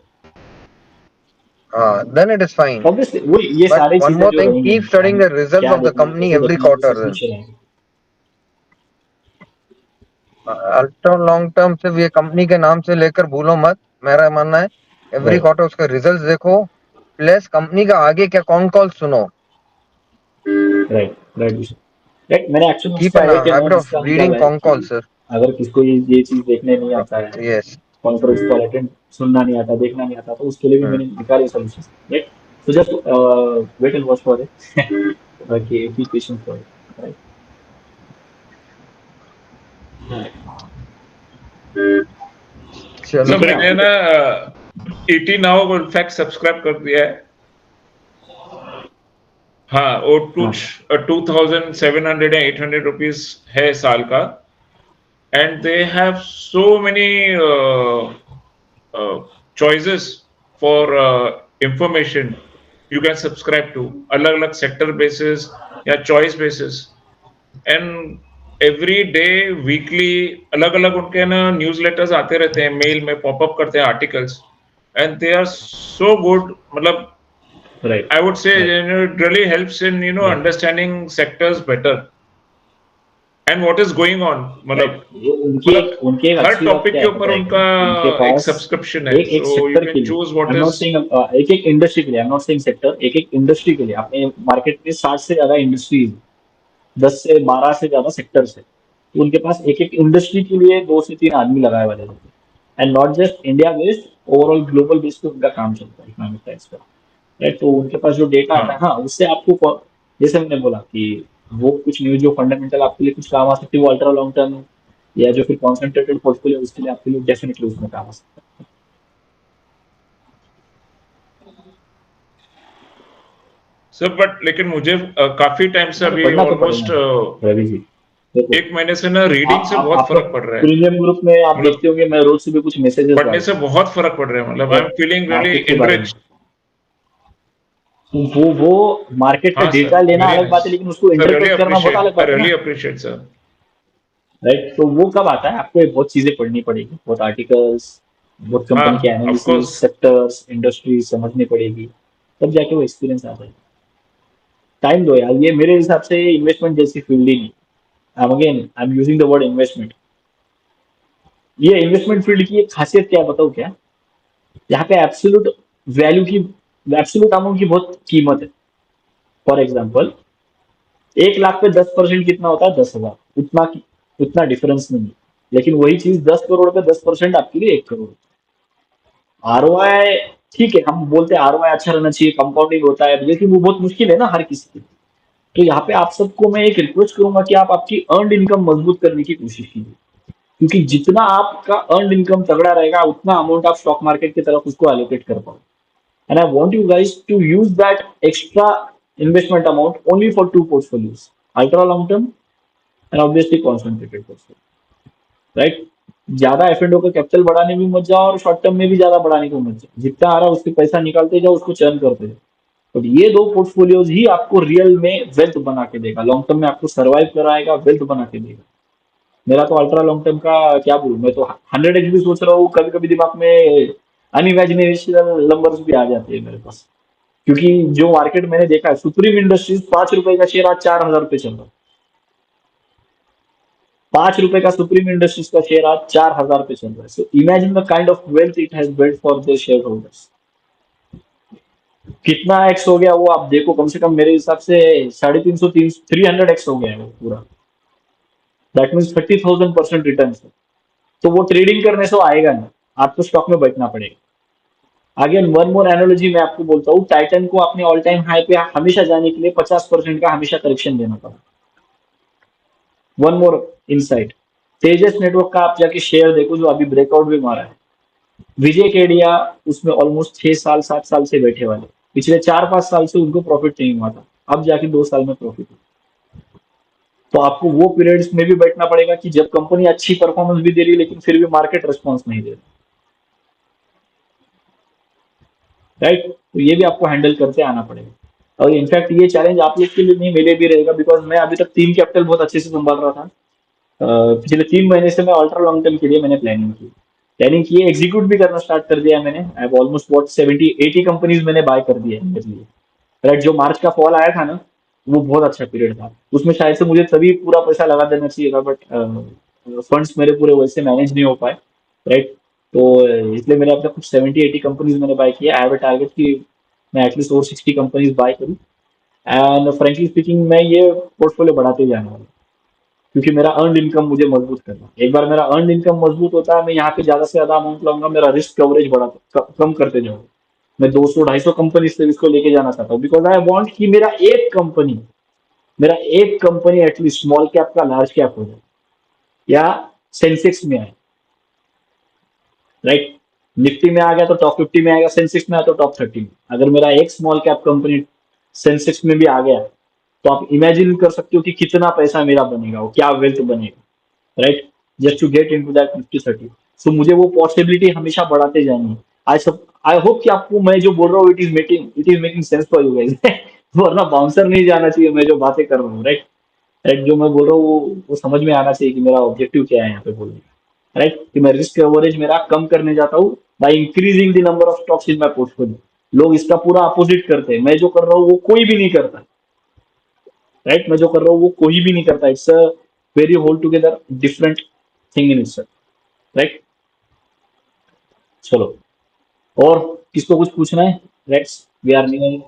Then it is fine. Obviously वही, ये But सारी one चीजें more जो thing, रहेंगी keep ना कि studying हम the results क्या of the देखना है, company कैसे every देखना है, वो सब quarter. पीछे रहेंगे। अल्ट्रा लॉन्ग टर्म सिर्फ ये कंपनी के नाम से लेकर भूलो मत. मेरा मानना है एवरी राइट, क्वार्टर उसके रिजल्ट्स देखो, प्लस कंपनी का आगे क्या कौन कॉल सुनो. Right, right, right. मैंने एक्चुअली कीप उसका एन एक हैबिट नोट ऑफ इसका निकाला रीडिंग है कौन कॉल कि सर. अगर किसको ये चीज देखने नहीं आता है, यस. कॉन्फ्रेंस कॉल अटेंड सुनना नहीं आता, देखना नहीं आता, तो उसके लिए भी मैंने निकाले solution, right? So just wait and watch for it, बाकी be patient for it, right? चलो. सब ठीक है मैंने आपको। ना ईटी नाउ को इनफैक्ट सब्सक्राइब कर दिया है. हाँ, और हाँ, कुछ 2700 या 800 रुपीज है साल का. And they have so many choices for information you can subscribe to, अलग अलग सेक्टर बेसिस या choice basis. And every day weekly अलग अलग उनके ना न्यूज़लेटर्स आते रहते हैं, मेल में पॉपअप करते हैं articles. And they are so good. मतलब right, I would say right, it really helps in right, understanding sectors better and what is going on. Right. मतलब ये मतलब उनकी एक हर अच्छी बात टॉपिक क्या के है ऊपर पता है क्या? उनका उनके एक पास सब्सक्रिप्शन है, एक एक सो यू सेक्टर के कैन लिए, choose I what am not is. Saying, एक एक इंडस्ट्री के लिए, I am not saying sector, एक एक इंडस्ट्री के लिए अपने मार्केट में 60 से ज्यादा इंडस्ट्रीज, 10 से 12 से ज्यादा सेक्टर्स है, तो उनके पास एक एक इंडस्ट्री के लिए 2 से 3 आदमी लगाए वाले होते हैं, and not just India based, overall global based पे उनका काम चलता है इकोनॉमिक टाइम्स का, राइट? तो उनके पास जो डेटा आता है, हाँ. हाँ, उससे आपको जैसे मैंने बोला कि वो कुछ न्यूज जो फंडामेंटल आपके लिए कुछ काम आ सकती है, वो अल्ट्रा लॉन्ग टर्म या जो फिर कॉन्सेंट्रेटेड पोर्टफोलियो, उसके लिए आपके लिए डेफिनेटली उसमें काम आ सकता सर बट लेकिन मुझे काफी टाइम से है। अरे अभी पढ़ना तो पड़ेगा ऑलमोस्ट ना रवि जी। देखो, 1 महीने से ना रीडिंग से आप बहुत आपका फर्क पड़ रहा है. प्रीमियम ग्रुप में आप मतलब देखते होंगे, मैं रोज सुबह कुछ मैसेजेस पढ़ने से डालता हूँ, बहुत फर्क पड़ रहा है. मतलब I am right? Feeling really market के बारे में, इनरिच्ड. तो वो मार्केट का हाँ सर, डेटा लेना वेरी अलग बात नाइस. है, लेकिन उसको सर रियली इंटरप्रेट करना बहुत अप्रिशिएट, अलग आई बात है रियली ना, अप्रिशिएट सर. राइट? तो वो कब आता है? आपको ये बहुत चीजें पढ़नी पड़ेगी, बहुत आर्टिकल्स, बहुत कंपनी के हाँ of analysis, course. Sectors, industry समझनी पड़ेगी, तब जाके वो एक्सपीरियंस आता है। टाइम दो यार, ये मेरे हिसाब से इन्वेस्टमेंट जैसी फील्ड ही नहीं। I am using the word investment. ये इन्वेस्टमेंट फील्ड की एक खासियत क्या है बताओ क्या? यहाँ पे एब्सोल्यूट वैल्यू की, एब्सोल्यूट अमाउंट की बहुत कीमत है। फॉर एग्जाम्पल, 1 लाख पे 10% कितना होता है? 10,000। उतना डिफरेंस नहीं है, लेकिन वही चीज 10 करोड़ पे 10% आपके लिए 1 करोड़। आरओआई, ठीक है, हम बोलते हैं आरओआई अच्छा रहना चाहिए, कंपाउंडिंग होता है, लेकिन वो बहुत मुश्किल है ना हर किसी के लिए। तो यहाँ पे आप सबको मैं एक रिक्वेस्ट करूंगा कि आप आपकी अर्नड इनकम मजबूत करने की कोशिश कीजिए, क्योंकि जितना आपका अर्नड इनकम तगड़ा रहेगा, उतना अमाउंट आप स्टॉक मार्केट की तरफ उसको एलोकेट कर पाओ। And I want you guys to use that extra investment amount only for 2 portfolios, ultra long term and obviously concentrated portfolio, right? ज्यादा एफ एंड ओ का कैपिटल बढ़ाने में मत जाओ, और शॉर्ट टर्म में भी ज्यादा बढ़ाने को मत जाओ। जितना आ रहा है उससे पैसा निकालते जाओ, उसको चर्न करते जाओ। तो ये 2 पोर्टफोलियोज ही आपको रियल में वेल्थ बना के देगा, लॉन्ग टर्म में आपको सर्वाइव कराएगा, वेल्थ बना के देगा। मेरा तो अल्ट्रा लॉन्ग टर्म का क्या बोलूं, मैं तो 100x भी सोच रहा हूँ, कभी कभी दिमाग में अनइमेजिनेशनल नंबर्स भी आ जाते हैं मेरे पास। क्योंकि जो मार्केट मैंने देखा है, सुप्रीम इंडस्ट्रीज 5 रुपए का शेयर आज 4,000 रुपए चल रहा है। 5 रुपए का सुप्रीम इंडस्ट्रीज का शेयर आज 4,000 पे चल रहा है। So imagine the kind of wealth it has built for their share holders. कितना एक्स हो गया वो आप देखो, कम से कम मेरे हिसाब से 350 300 एक्स हो गया है वो पूरा। That means 30,000% return. तो वो ट्रेडिंग करने से आएगा नहीं, आपको स्टॉक में बैठना पड़ेगा। अगेन वन मोर एनालॉजी मैं आपको बोलता हूँ, टाइटन को अपने ऑल टाइम हाई पे हमेशा जाने के लिए 50% का हमेशा करेक्शन देना पड़ा। वन मोर इनसाइट, तेजस नेटवर्क का आप जाके शेयर देखो जो अभी ब्रेकआउट भी मारा है। विजय केडिया उसमें ऑलमोस्ट 6 साल 7 साल से बैठे वाले, पिछले 4-5 साल से उनको प्रॉफिट नहीं हुआ था, अब जाके 2 साल में प्रॉफिट हुआ। तो आपको वो पीरियड्स में भी बैठना पड़ेगा कि जब कंपनी अच्छी परफॉर्मेंस भी दे रही है लेकिन फिर भी मार्केट रिस्पॉन्स नहीं दे रहा, राइट। तो ये भी आपको हैंडल करते आना पड़ेगा। और इनफैक्ट ये चैलेंज आप लोग के लिए नहीं, मेरे भी रहेगा, बिकॉज मैं अभी तक 3 कैपिटल बहुत अच्छे से संभाल रहा था। पिछले 3 महीने से मैं अल्ट्रा लॉन्ग टर्म के लिए मैंने प्लानिंग की है, एग्जीक्यूट भी करना स्टार्ट कर दिया मैंने। I have almost what 70-80 companies मैंने बाय कर दी है मेरे लिए, राइट। जो मार्च का फॉल आया था ना, वो बहुत अच्छा पीरियड था, उसमें शायद से मुझे तभी पूरा पैसा लगा देना चाहिए था, बट फंड्स मेरे पूरे वैसे मैनेज नहीं हो पाए, राइट। तो इसलिए मैंने अब तक कुछ 70-80 कंपनीज मैंने बाय किया। आई हैव अ टारगेट कि मैं एटलीस्ट और 60 कंपनीज बाय करूँ। एंड फ्रेंकली स्पीकिंग मैं ये पोर्टफोलियो बढ़ाते जाने वाला हूं, क्योंकि मेरा अर्न इनकम मुझे मजबूत करना है। एक बार मेरा अर्न इनकम मजबूत होता है, मैं यहाँ पे ज्यादा से ज्यादा अमाउंट लाऊंगा, मेरा रिस्क कवरेज कम करते जाऊंगा। मैं 200-250 कंपनी से इसको लेके जाना चाहता हूँ, बिकॉज आई वांट कि मेरा एक कंपनी एटलीस्ट स्मॉल कैप का लार्ज कैप हो जाए या सेंसेक्स में आए, राइट। निफ्टी में आ गया तो टॉप 50 में आएगा, सेंसेक्स में आया तो टॉप 30 में। अगर मेरा एक स्मॉल कैप कंपनी सेंसेक्स में भी आ गया तो आप इमेजिन कर सकते हो कि कितना पैसा मेरा बनेगा, वो क्या वेल्थ बनेगा, right. Just to get into that 50-30। So मुझे वो पॉसिबिलिटी हमेशा बढ़ाते जानी है। आई होप कि आपको मैं जो बोल रहा हूँ it is making sense for you guys. वरना बाउंसर नहीं जाना चाहिए मैं जो बातें कर रहा हूँ, राइट। राइट, जो मैं बोल रहा हूँ वो समझ में आना चाहिए कि मेरा ऑब्जेक्टिव क्या है यहाँ पे बोलने का, राइट। कि मैं रिस्क कवरेज मेरा कम करने जाता हूँ by increasing the number of stocks in my portfolio. लोग इसका पूरा अपोजिट करते हैं, मैं जो कर रहा हूँ वो कोई भी नहीं करता, राइट। मैं जो कर रहा हूँ वो कोई भी नहीं करता। It's a very whole together different thing in itself, right. चलो, और किसको कुछ पूछना है? Let's we are near.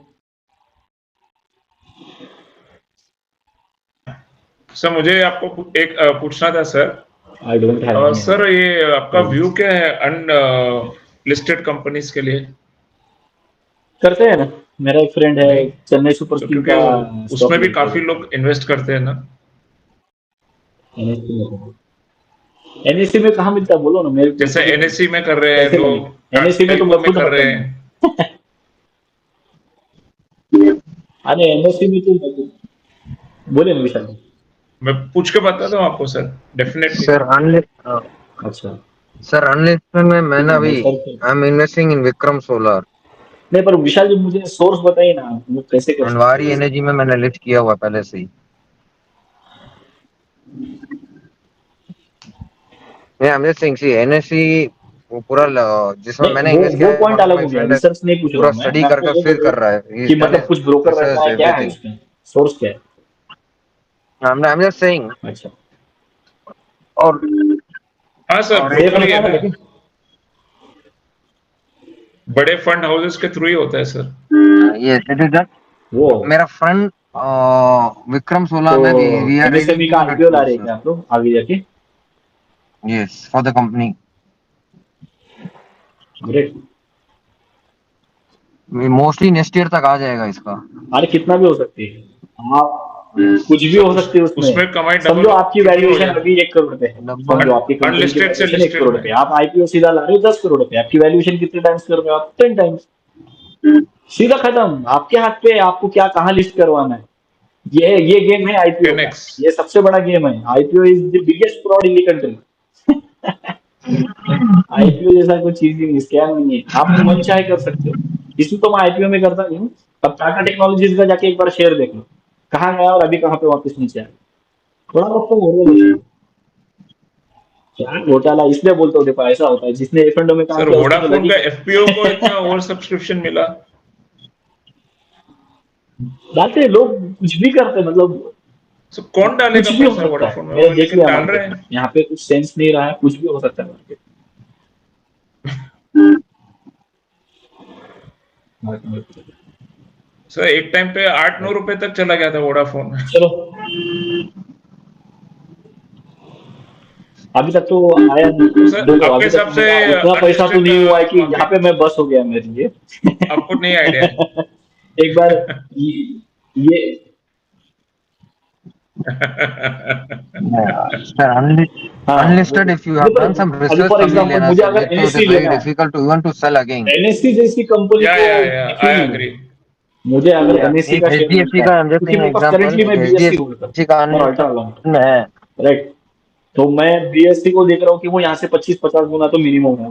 Sir मुझे आपको एक पूछना था sir. I don't have any sir ये आपका व्यू आइडिया। क्या है अनलिस्टेड कंपनीज के लिए? करते हैं ना, मेरा एक फ्रेंड है नहीं चेन्नई सुपर तो किंग क्योंकि का स्टॉक उसमें भी लेके काफी लोग इन्वेस्ट करते हैं ना। एनएससी में। एनएससी में कहाँ मिलता है बोलो ना, मेरे जैसे को भी एनएससी में कर रहे हैं कैसे लोग, लगे। एनएससी में तो टेलीकॉम मैं में खुद कर हकम रहे हूँ। हैं। अरे एनएससी में तो बोले ना विशाल जी। मैं पूछ के बताता हूँ आपको सर, डेफिनेटली। सर अच्छा, सर अनलिस्टेड में ठीक मैंने है अभी भाई sir. I am investing in Vikram solar नहीं पर विशाल जी मुझे सोर्स बताइए ना, वो कैसे कर एंड सकते वारी हैं ऐसा। एनर्जी में मैंने लिस्ट किया हुआ है पहले से ही। मैं I am just saying see NSC वो पूरा जिसमें नहीं, मैंने वो इन्वेस्ट किया वो है, पॉइंट वन ऑफ अलग माय हो गया, फ्रेंड है, रिसर्च नहीं पूछ रहा पूरा हूँ मैं स्टडी आपको करके वो बोल फिर रहा कर हूँ रहा है, ही कि इज डन मतलब कुछ ब्रोकर रहता रिसर्च है, क्या है एवरीथिंग। उसमें, सोर्स क्या है? आई एम जस्ट सेइंग। अच्छा, और हाँ सर, और एक सेफ ब्रोकर ही रहता है है ना ना, लेकिन। बड़े फंड हाउसेस के थ्रू ही होता है sir. Yes it is done. वो मेरा फ्रेंड विक्रम सोलर तो में वी आर रेजिंग एमएसएमई का 200 आईपीओ ला crores रहे हैं सर। क्या आप लोग आगे जाके? Yes for the company. Great. Mostly next year तक आ जाएगा इसका। अरे कितना भी हो सकती है, आप यस कुछ भी सर हो सकती है उसमें। उसमें कमाई समझो डबल आपकी कितनी हो वैल्यूएशन जाए? अभी 1 करोड़ पे है, समझो लगभग आपकी कंपनी की अनलिस्टेड से वैल्यूएशन एक लिस्टेड करोड़ में। पे है, आप आईपीओ सीधा ला रहे हो 10 करोड़ पे, आपकी वैल्यूएशन कितने टाइम्स कर रहे हो आप? 10 टाइम्स। सीधा खत्म, आपके हाथ पे है, आपको क्या कहाँ लिस्ट करवाना है। ये गेम है आईपीओ का, 10x। ये सबसे बड़ा गेम है। IPO is the biggest fraud in the country. IPO जैसा कोई चीज ही नहीं, स्कैम नहीं है, आप मन चाहे कर सकते हो। इसमें तो मैं आईपीओ में करता नहीं हूँ। अब टाटा टेक्नोलॉजीज का जाके एक बार शेयर देख लो, कहाँ गया और अभी कहाँ पे वापस नीचे आया। थोड़ा बहुत तो हो रहा है। क्या घोटाला, इसलिए बोलते हो, देखो ऐसा होता है, जिसने एफ एंड में काम सर किया उसको तो वोडाफोन लगी का गई। एफपीओ को इतना ओवर सब्सक्रिप्शन मिला। डालते हैं लोग, कुछ भी करते हैं, मतलब So, कौन डालेगा कुछ भी हो पैसा सकता है। वोडाफोन में, मैंने वो देख लेकिन लिया डाल मार्केट रहे में, हैं। यहाँ पे कुछ सेंस नहीं रहा है, कुछ भी हो सकता है मार्केट में। सर एक टाइम पे 8-9 रुपए तक चला गया था वोडाफोन। चलो, अभी तक तो आया नहीं। तो सर देखो आपके अभी तक हिसाब से मेरा उतना पैसा तो अनलिस्टेड नहीं हुआ है कि यहाँ पे मार्केट, मैं बस हो गया मेरे लिए। आपको नहीं आइडिया है? एक बार ये Yeah, sir, हाँ unlisted. If you have देखो, done some अभी research, for Samir example Lena मुझे sir, अगर it is एनएससी very लेना है, difficult to even to sell again. NSC जैसी कंपनी या को या या क्यों आई लूंगा? एग्री। मुझे अगर Yeah, एनएससी एक का शेयर HDFC मिलता का है, I'm just क्योंकि saying मेरे पास example, करेंटली एक मैं बीएससी होल्ड HDFC करता का हूँ और अल्ट्रा लॉन्ग unlisted में है. राइट। तो मैं बीएससी को देख रहा हूँ कि वो यहाँ से 25-50 गुना तो मिनिमम है।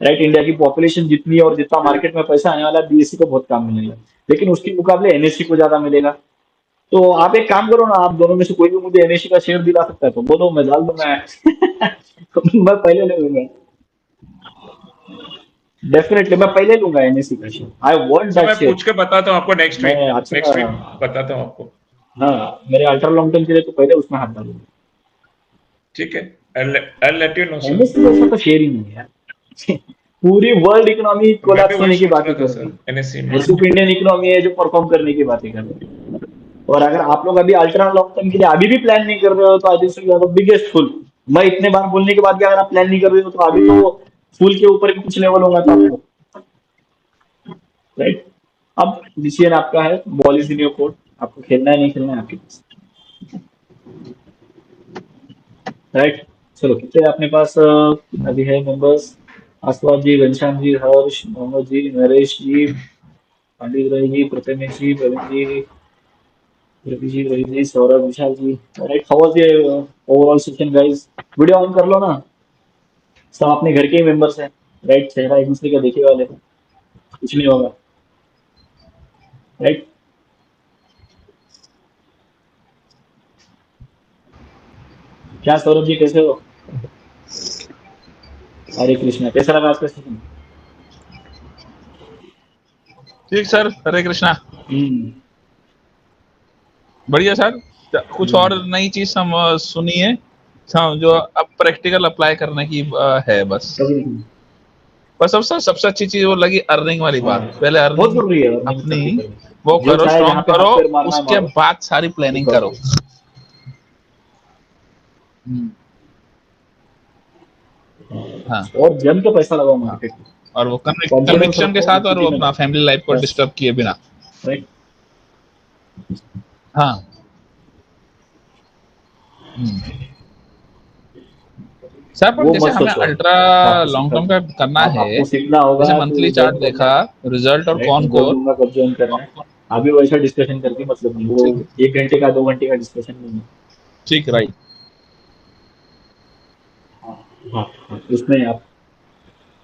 राइट, इंडिया की पॉपुलेशन जितनी है और जितना मार्केट में पैसा आने वाला है, बीएससी को बहुत कम मिलेगा, लेकिन उसके मुकाबले एनएससी को ज्यादा मिलेगा। तो आप एक काम करो ना, आप दोनों में से कोई भी मुझे एनएससी का शेयर दिला सकता है तो बोलो, मैं डाल दूंगा। तो मैं पहले ले लूंगा, डेफिनेटली मैं पहले लूंगा एनएससी का share. I want sir that मैं शेयर। पूछ के बताता हूँ आपको नेक्स्ट मैं वीक, अच्छा, बताता हूँ आपको। हाँ मेरे अल्ट्रा लॉन्ग टर्म के लिए तो पहले उसमें हाथ डालूंगा। ठीक है, I let you know sir. NSC जैसा तो शेयर ही नहीं है यार। पूरी वर्ल्ड इकोनॉमी मैं भी कोलैप्स वही होने की सोच बातें रहा था कर रही है, सर, एनएससी में। और सिर्फ इंडियन इकोनॉमी है जो परफॉर्म करने की बातें कर रही है। और अगर आप लोग अभी अल्ट्रा लॉन्ग टर्म के लिए अभी भी प्लान नहीं कर रहे हो तो I think you are the biggest fool. मैं इतने बार बोलने के बाद भी अगर आप प्लान नहीं कर रहे हो तो अभी तो फुल के ऊपर भी कुछ लेवल होगा तो आपको, राइट। अब डिसीजन आपका है, ball is in your court, आपको खेलना है नहीं खेलना है आपके पास, राइट। चलो कितने अपने पास अभी है members? Aaswad ji, Ghanshyam ji, Harsh, Mohammed ji, Naresh ji, Pandit Rai ji, Prathamesh ji, Praveen ji, Ravi ji, Rohit ji, Saurabh, Vishal ji. Right, how was the overall session guys? Video on कर लो ना, सब अपने घर के ही मेंबर्स हैं, राइट। चेहरा एक दूसरे का देखे वाले, कुछ नहीं होगा, राइट। क्या सौरभ जी कैसे हो? हरे कृष्णा, कैसा लगा आपका सेशन? ठीक सर, हरे कृष्णा। हम्म बढ़िया सर। कुछ और नई चीज हम सुनी है जो अब प्रैक्टिकल अप्लाई करने की है बस। कभी पर सबसे अच्छी चीज वो लगी अर्निंग वाली हाँ, बात। पहले बहुत अर्निंग जरूरी है अर्निंग अपनी करते करनी। वो जो करो, चाहे जहाँ स्ट्रॉन्ग पे हाथ करो, पैर मारना है उसके मारो, बाद सारी प्लानिंग बिकॉज करो। हाँ, और जम के पैसा लगाओ हाँ। मार्केट में, और वो कॉन्फिडेंस कन्विक्शन के रखो, साथ, और वो इक्विटी में अपना लगाओ, फैमिली लाइफ को बस, डिस्टर्ब किए बिना। राइट। हाँ। सर पर वो जैसे मत हमें सोचो, अल्ट्रा आपको लॉन्ग सीखना टर्म का करना है, आपको सीखना जैसे होगा मंथली तो चार्ट ज्वाइन करना देखा, है, रिजल्ट और राइट। कौन मैं बोल कोर। दूंगा कब ज्वाइन करना है। अभी वैसा डिस्कशन करके मतलब नहीं, वो ठीक, 1 घंटे का 2 घंटे का डिस्कशन नहीं है। ठीक, राइट। हाँ हाँ हाँ, उसमें आप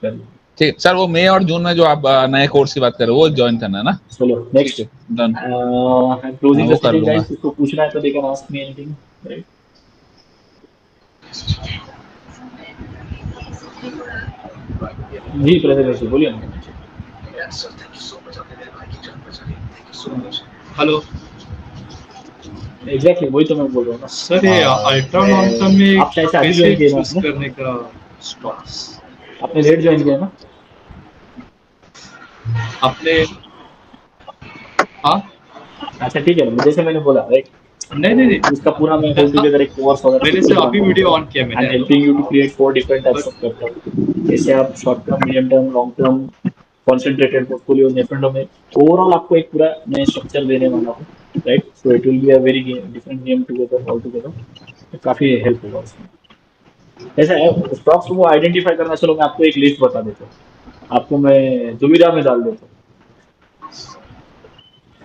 कर लो। ठीक सर, वो मई और जून में जो आप नए कोर्स की बात कर रहे हो वो ज्वाइन करना है ना? चलो ठीक नेक्स्ट, है, डन। हाँ, क्लोजिंग द वो कर सेशन लूंगा। गाइस। किसको पूछना है तो they can ask me anything, right. जी प्रथमेश जी बोलिए ना। हेलो एग्जैक्टली वही तो मैं बोल रहा हूँ ना। सर, ये अल्ट्रा लॉन्ग टर्म आप में शायद से अभी कैसे ज्वाइन किए ना चूज आपने? करने का स्टॉक्स आपने लेट ज्वाइन किया ना? अपने? हाँ, अच्छा ठीक है, जैसे मैंने बोला, राइट। नहीं नहीं नहीं, उसका पूरा मैं होल हाँ, टुगेदर एक कोर्स वगैरह सब मैंने कुछ से अभी बनाऊंगा। वीडियो ऑन किया आई मैंने, am helping you to create 4 different types but of capital. जैसे आप short term, medium term, long term, concentrated portfolio, different में ओवरऑल आपको एक पूरा नया स्ट्रक्चर देने वाला हूँ, right. So it will be a very different game together, all together. काफी हेल्प होगा उसमें। ऐसा है, स्टॉक्स को आइडेंटिफाई करना। चलो मैं आपको एक लिस्ट बता देता हूँ, आपको मैं दुविधा में डाल देता हूँ।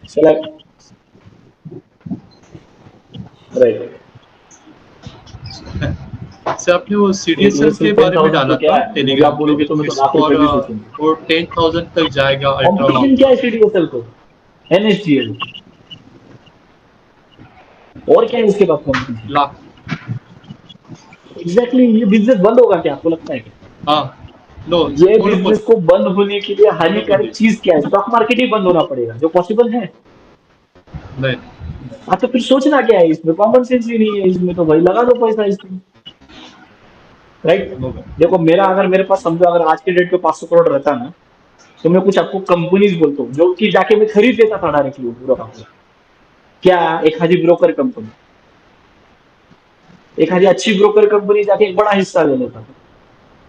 चला, राइट। से आपने वो एक सीडीएसएल लिस्ट के में बारे में 10,000 तो डाला क्या था है, मुझे आप टेलीग्राम पे। बोलोगे तो मैं तो इट्स लाख रुपए फॉर भी सोचूंगा। वो 10,000 तक जाएगा अल्ट्रा कंपटीशन लॉन्ग क्या टर्म। है सीडीएसएल को? एनएसजीएल, और क्या है उसके बाद कंपटीशन? लाख। एग्जैक्टली, ये बिजनेस बंद होगा क्या, आपको लगता है क्या? हाँ, नो, ये मोनोपोली, बिजनेस को बंद होने के लिए हानिकारक मोनोपोली। चीज क्या है? स्टॉक मार्केट ही बंद होना पड़ेगा, जो पॉसिबल है। नहीं हाँ तो फिर सोचना क्या है इसमें, कॉमन सेंस ही नहीं है इसमें, तो भाई लगा दो पैसा इसमें, राइट। नो भाई। देखो मेरा, अगर मेरे पास समझो अगर आज के डेट पे 500 करोड़ रहता ना, तो मैं कुछ आपको कंपनीज बोलता हूँ जो कि जाके मैं खरीद लेता था डायरेक्टली पूरा का पूरा। क्या, एखादी ब्रोकर कंपनी, एखादी अच्छी ब्रोकर कंपनी जाके एक बड़ा हिस्सा ले लेता था,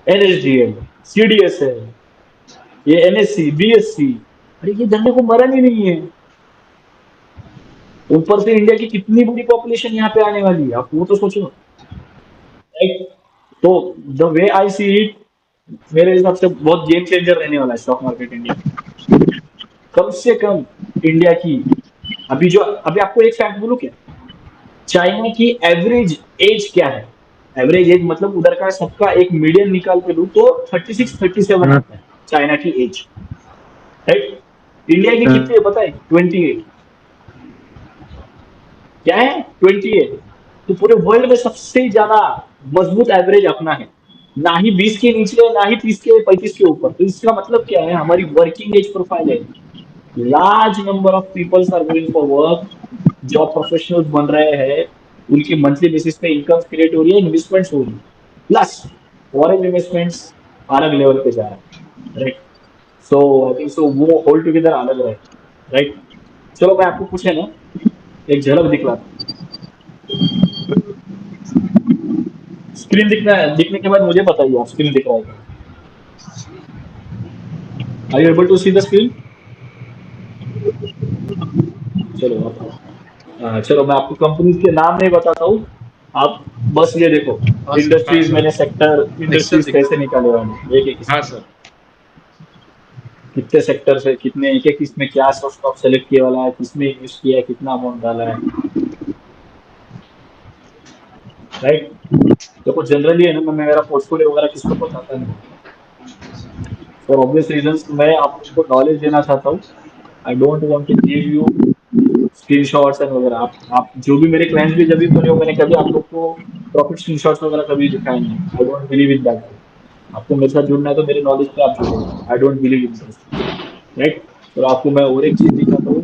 एनएसडीएल, सीडीएसएल, ये एनएससी, बीएससी, अरे ये धंधे को मरण ही नहीं है। ऊपर से इंडिया की कितनी बड़ी पॉपुलेशन यहाँ पे आने वाली है, आप वो तो सोचो, राइट। तो the way I see it, मेरे हिसाब से बहुत गेम चेंजर रहने वाला है स्टॉक मार्केट इंडिया में। कम से कम इंडिया की, अभी आपको एक फैक्ट बोलूं क्या, चाइना की एवरेज एज क्या है, एवरेज एज मतलब उधर का सबका एक मीडियन निकाल के लूं तो 36-37 आता है चाइना की एज, राइट। इंडिया की कितनी है पता है, 28। क्या है, 28। तो पूरे वर्ल्ड में सबसे ज्यादा मजबूत एवरेज अपना है, ना ही 20 के नीचे, ना ही 30 के 35 के ऊपर। तो इसका मतलब क्या है, हमारी वर्किंग एज प्रोफाइल है, large number of peoples are going for work, job professionals बन रहे हैं, उनकी मंथली बेसिस पे इनकम क्रिएट हो रही है, इन्वेस्टमेंट्स हो रही है, प्लस फॉरेन इन्वेस्टमेंट्स अलग लेवल पे जा रहे हैं, राइट। सो आई थिंक सो वो होल टुगेदर अलग रहे, राइट। चलो मैं आपको कुछ है ना एक झलक दिखलाता हूँ। स्क्रीन दिखने के बाद मुझे बताइए आप स्क्रीन दिख रहा है क्या, are you able to see the screen. चलो आप, चलो मैं आपको कंपनीज के नाम नहीं बताता हूँ, आप बस ये देखो हाँ सर, हाँ इंडस्ट्रीज, मैंने सर, सेक्टर एक्सेल इंडस्ट्रीज दिख कैसे रहा निकाले वाले एक एक हाँ इसमें, सर। कितने सेक्टर से कितने, एक एक इसमें क्या स्टॉक सेलेक्ट किया वाला है, किसमें इन्वेस्ट किया है, कितना अमाउंट डाला है, राइट। देखो जनरली है ना, मैं मेरा पोर्टफोलियो वगैरह किसको बताता नहीं, फॉर ऑब्वियस रीजंस मैं आप लोगों को नॉलेज देना चाहता हूँ। I don't want to give you screenshots and वगैरह। आप जो भी मेरे क्लाइंट्स भी जब भी बने हो, मैंने कभी आप लोग को प्रॉफिट स्क्रीनशॉट्स वगैरह कभी दिखाए नहीं, आई डोंट बिलीव इन दैट। आपको मेरे साथ जुड़ना है तो मेरे नॉलेज पे आप जुड़ो, I don't believe in this, right. तो आपको मैं और एक चीज दिखाता हूँ,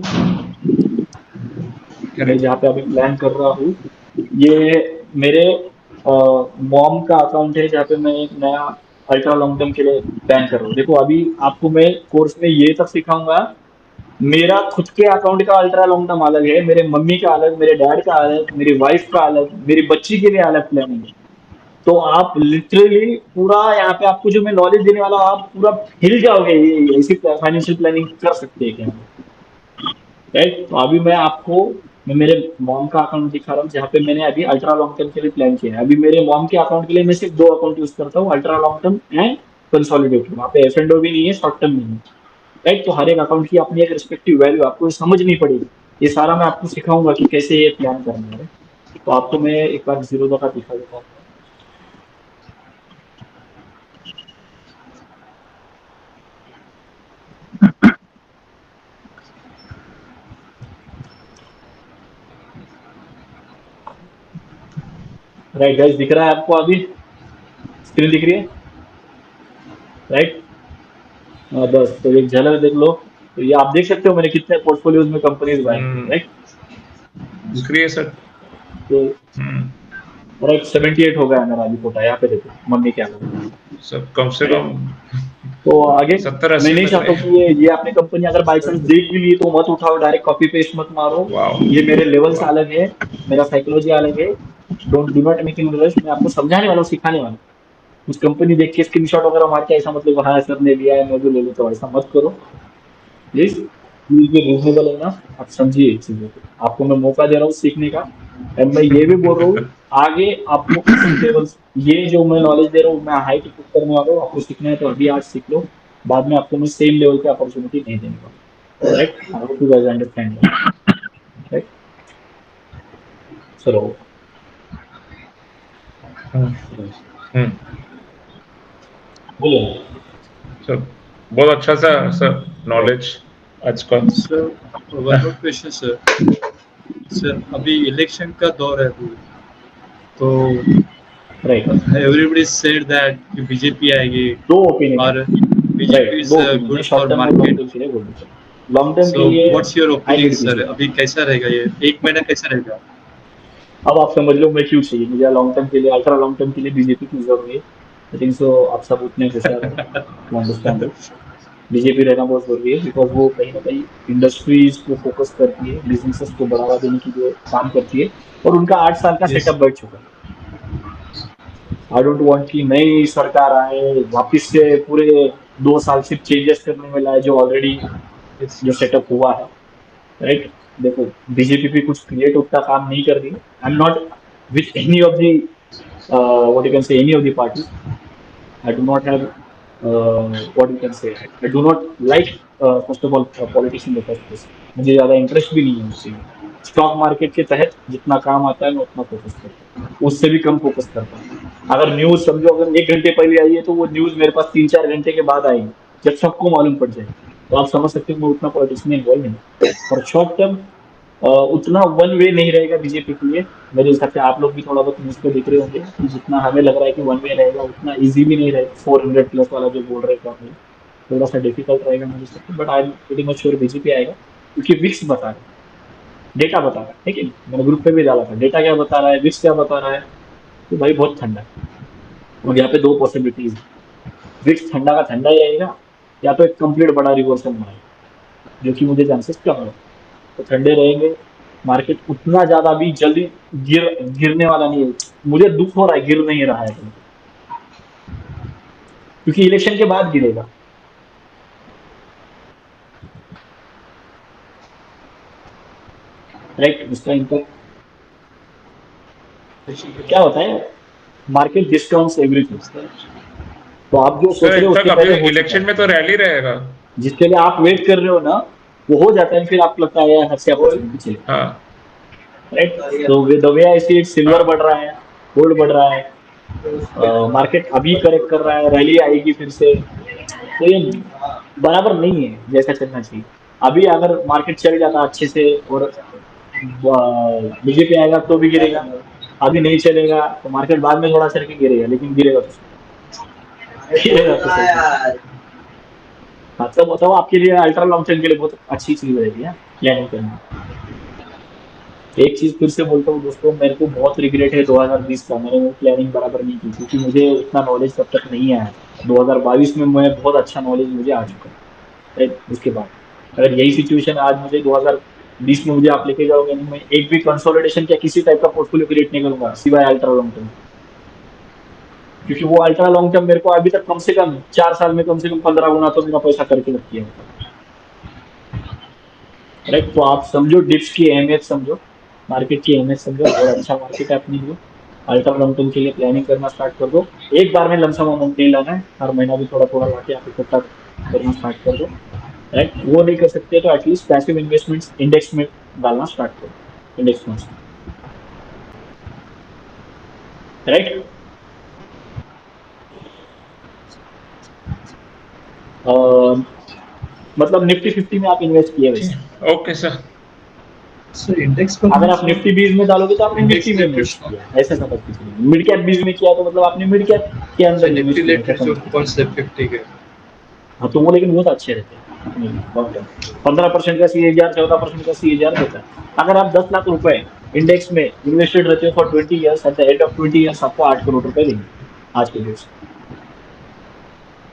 मैं करेक्ट। जहाँ पे अभी प्लान कर रहा हूँ, ये मेरे मॉम का अकाउंट है जहाँ पे मैं एक नया अल्ट्रा लॉन्ग टर्म के लिए प्लान कर रहा हूँ। देखो अभी आपको मैं कोर्स में ये तक सिखाऊंगा, मेरा खुद के अकाउंट का अल्ट्रा लॉन्ग टर्म अलग है, मेरे मम्मी का अलग, मेरे डैड का अलग, मेरी वाइफ का अलग, मेरी बच्ची के लिए अलग प्लानिंग है। तो आप लिटरली पूरा यहाँ पे आपको जो मैं नॉलेज देने वाला हूँ, आप पूरा हिल जाओगे, ये ऐसी फाइनेंशियल प्लानिंग कर सकते हैं क्या, राइट। तो अभी मैं मेरे मॉम का अकाउंट दिखा रहा हूँ जहाँ पे मैंने अभी अल्ट्रा लॉन्ग टर्म के लिए प्लान किया है। अभी मेरे मॉम के अकाउंट के लिए मैं सिर्फ दो अकाउंट यूज करता हूँ, ultra long term and consolidated, वहाँ पे एफ एंड ओ भी नहीं है, शॉर्ट टर्म नहीं है, राइट। तो हर एक अकाउंट की अपनी एक रिस्पेक्टिव वैल्यू आपको समझनी पड़ेगी। ये सारा मैं आपको सिखाऊंगा कि कैसे ये प्लान करना है। तो आपको मैं एक बार जीरो का दिखा देता हूँ, राइट गाइस, दिख रहा है आपको अभी, स्क्रीन दिख रही है, राइट। बस तो एक झलक देख लो, तो ये आप देख सकते हो मैंने कितने पोर्टफोलियोज में कंपनीज बाय की, हम्म, राइट। शुक्रिया सर। तो हम्म, राइट 78 हो गया मेरा अभी कोटा, यहाँ पे देखो मम्मी क्या कर, सर कम से राइट। कम तो आगे 70-80 मैं नहीं लग चाहता रहे हूँ हैं। कि ये आपने कंपनी अगर बाई चांस देख भी ली तो मत उठाओ, डायरेक्ट कॉपी पेस्ट मत मारो, वाह। ये मेरे लेवल्स वाह। अलग है, मेरा साइकोलॉजी अलग है। Do not make in rush, मैं आपको समझाने वाला हूँ, सिखाने वाला हूँ। कुछ कंपनी देख के स्क्रीनशॉट वगैरह मार के ऐसा मतलब हाँ सर ने लिया है मैं भी ले लेता हूँ, ऐसा मत करो प्लीज। प्लीज बी रीजनेबल है ना, आप समझिए इस चीजों को, आपको मैं मौका दे रहा हूँ सीखने का। एंड मैं ये भी बोल रहा हूँ आगे आपको इसी लेवल, ये जो मैं नॉलेज दे रहा हूँ मैं हाई पुट करने वाला हूँ, आपको सीखना है तो अभी आज सीख लो, बाद में आपको मैं सेम लेवल पे अपॉर्चुनिटी नहीं देने वाला, right. I hope you guys understand that, right. चलो हम्म, हम्म, बोलो, सर बहुत अच्छा सा सर राइट नॉलेज आज का। Sir one more question sir. Sir अभी इलेक्शन का दौर है अभी, तो राइट। एवरीबडी सेड दैट कि बीजेपी आएगी दो ओपिनियन है, और बीजेपी राइट, इज दो ओपिनियन है, गुड शॉर्ट फॉर टर्म और लॉन्ग मार्केट। टर्म के लिए बोल दो। लॉन्ग टर्म के सो लिए what's your I opinion need sir, BJP. अभी कैसा रहेगा ये 1 महीना कैसा रहेगा? अब आप समझ लो मैं क्यों चाहिए मुझे लॉन्ग टर्म के लिए, अल्ट्रा लॉन्ग टर्म के लिए बीजेपी की जरूरी है। आई थिंक सो आप सब उतने होशियार हो टू अंडरस्टैंड इट। बीजेपी रहना बहुत जरूरी है बिकॉज वो कहीं ना कहीं इंडस्ट्रीज को फोकस करती है, बिजनेसेस को बढ़ावा देने की जो काम करती है, और उनका 8 साल का यस सेटअप बैठ चुका है। आई डोंट वांट कि नई सरकार आए वापिस से पूरे 2 साल सिर्फ चेंजेस करने में लाए जो ऑलरेडी यस जो सेटअप हुआ है। राइट, देखो बीजेपी भी कुछ क्रिएट उतना काम नहीं कर रही है। I am not with any of the what you can say any of the party. I do not have what you can say. I do not like first of all politics in the first place. मुझे ज्यादा interest भी नहीं है उससे। Stock market के तहत जितना काम आता है मैं उतना फोकस करता हूँ, उससे भी कम फोकस करता हूँ। अगर न्यूज समझो अगर 1 घंटे पहले आई है तो वो न्यूज मेरे पास 3-4 घंटे के बाद आएगी जब सबको मालूम पड़ जाए। तो आप समझ सकते हो मैं उतना पॉलिटिक्स में इन्वॉल्व नहीं। और शॉर्ट टर्म उतना वन वे नहीं रहेगा बीजेपी के लिए। मेरे हिसाब से आप लोग भी थोड़ा बहुत न्यूज पे देख रहे होंगे कि जितना हमें लग रहा है कि वन वे रहेगा उतना इजी भी नहीं रहेगा। 400+ वाला जो बोल रहे थे आप, थोड़ा सा डिफिकल्ट रहेगा मेरे हिसाब से, but I am pretty much sure BJP आएगा क्योंकि विक्स बता रहा है, डेटा बता रहा है। ठीक है, मैंने ग्रुप पे भी डाला था डेटा क्या बता रहा है, विक्स क्या बता रहा है। तो भाई बहुत ठंडा है। और यहाँ पे दो पॉसिबिलिटीज है, विक्स ठंडा का ठंडा ही आएगा या तो एक कंप्लीट बड़ा रिवर्सल में आएगा, जो कि मुझे चांसेस कम है। तो ठंडे रहेंगे, मार्केट उतना ज्यादा भी जल्दी गिरने वाला नहीं है। मुझे दुख हो रहा है गिर नहीं रहा है क्योंकि इलेक्शन के बाद गिरेगा। राइट, इसका इम्पैक्ट क्या होता है, मार्केट डिस्काउंट्स एवरीथिंग। तो आप जो सोच सर रहे हो इनफैक्ट उसके अभी पहले हो चुका इलेक्शन है। में तो रैली रहेगा। जिसके लिए आप वेट कर रहे हो ना वो हो जाता है, फिर आपको लगता है यार हद से अपॉर्चुनिटी चले। हाँ राइट, तो the way I see it, silver बढ़ हाँ रहा है, गोल्ड बढ़ रहा है, मार्केट अभी करेक्ट कर रहा है, रैली आएगी फिर से। तो ये बराबर नहीं है जैसा चलना चाहिए। अभी अगर मार्केट चल जाता अच्छे से और बीजेपी आएगा तो भी गिरेगा, अभी नहीं चलेगा तो मार्केट बाद में थोड़ा चल के गिरेगा, लेकिन गिरेगा तो सही। गिरेगा तो सही। हाँ तो आपके लिए अल्ट्रा लॉन्ग टर्म के लिए बहुत अच्छी चीज रहेगी प्लानिंग करना। एक चीज फिर से बोलता हूँ दोस्तों, मेरे को बहुत रिग्रेट है 2020 का, मैंने वो प्लानिंग बराबर नहीं की क्योंकि मुझे उतना नॉलेज तब तक नहीं आया था। 2022 में मैं बहुत अच्छा नॉलेज मुझे आ चुका है। राइट, उसके बाद अगर यही सिचुएशन आज मुझे 2020 में मुझे आप लेके जाओगे नहीं, मैं एक भी कंसोलिडेशन या किसी टाइप का पोर्टफोलियो क्रिएट नहीं करूंगा सिवाय अल्ट्रा लॉन्ग टर्म। क्योंकि वो अल्ट्रा लॉन्ग टर्म मेरे को अभी तक कम से कम 4 साल में कम से कम 15 गुना तो मेरा पैसा करके रखी है। राइट, तो आप समझो डिप्स की अहमियत समझो, मार्केट की अहमियत समझो, और अच्छा मार्केट है अपने लिए। अल्ट्रा लॉन्ग टर्म के लिए प्लानिंग करना स्टार्ट कर दो। एक बार में लमसम अमाउंट नहीं लाना है, हर महीना भी थोड़ा थोड़ा लाके आप इकट्ठा करना स्टार्ट कर दो। राइट, वो नहीं कर सकते तो एटलीस्ट पैसिव इन्वेस्टमेंट्स इंडेक्स में डालना स्टार्ट करो, इंडेक्स फंड्स। राइट, मतलब निफ्टी 50 में आप इन्वेस्ट किए वैसे। Okay sir. Sir index fund अगर आप निफ्टी 20 में डालोगे तो आपने इंडेक्स निफ्टी में इन्वेस्ट रिलेटेड किया, ऐसा समझ के चलिए। मिड कैप 20 में किया तो मतलब आपने मिड कैप के अंदर सर निफ्टी इन्वेस्ट किया, ऐसा रिलेटेड जो समझ के चलिए। फंड्स है 50 के। हाँ तो वो लेकिन बहुत अच्छे रहते हैं अपने लॉन्ग टर्म। 15% का CAGR, 14% का CAGR देता है। अगर आप 10 लाख रुपए इंडेक्स में इन्वेस्टेड रहते हो for 20 years, eight the end of 20 years आपको 8 करोड़ रुपए देंगे आज के डेट से।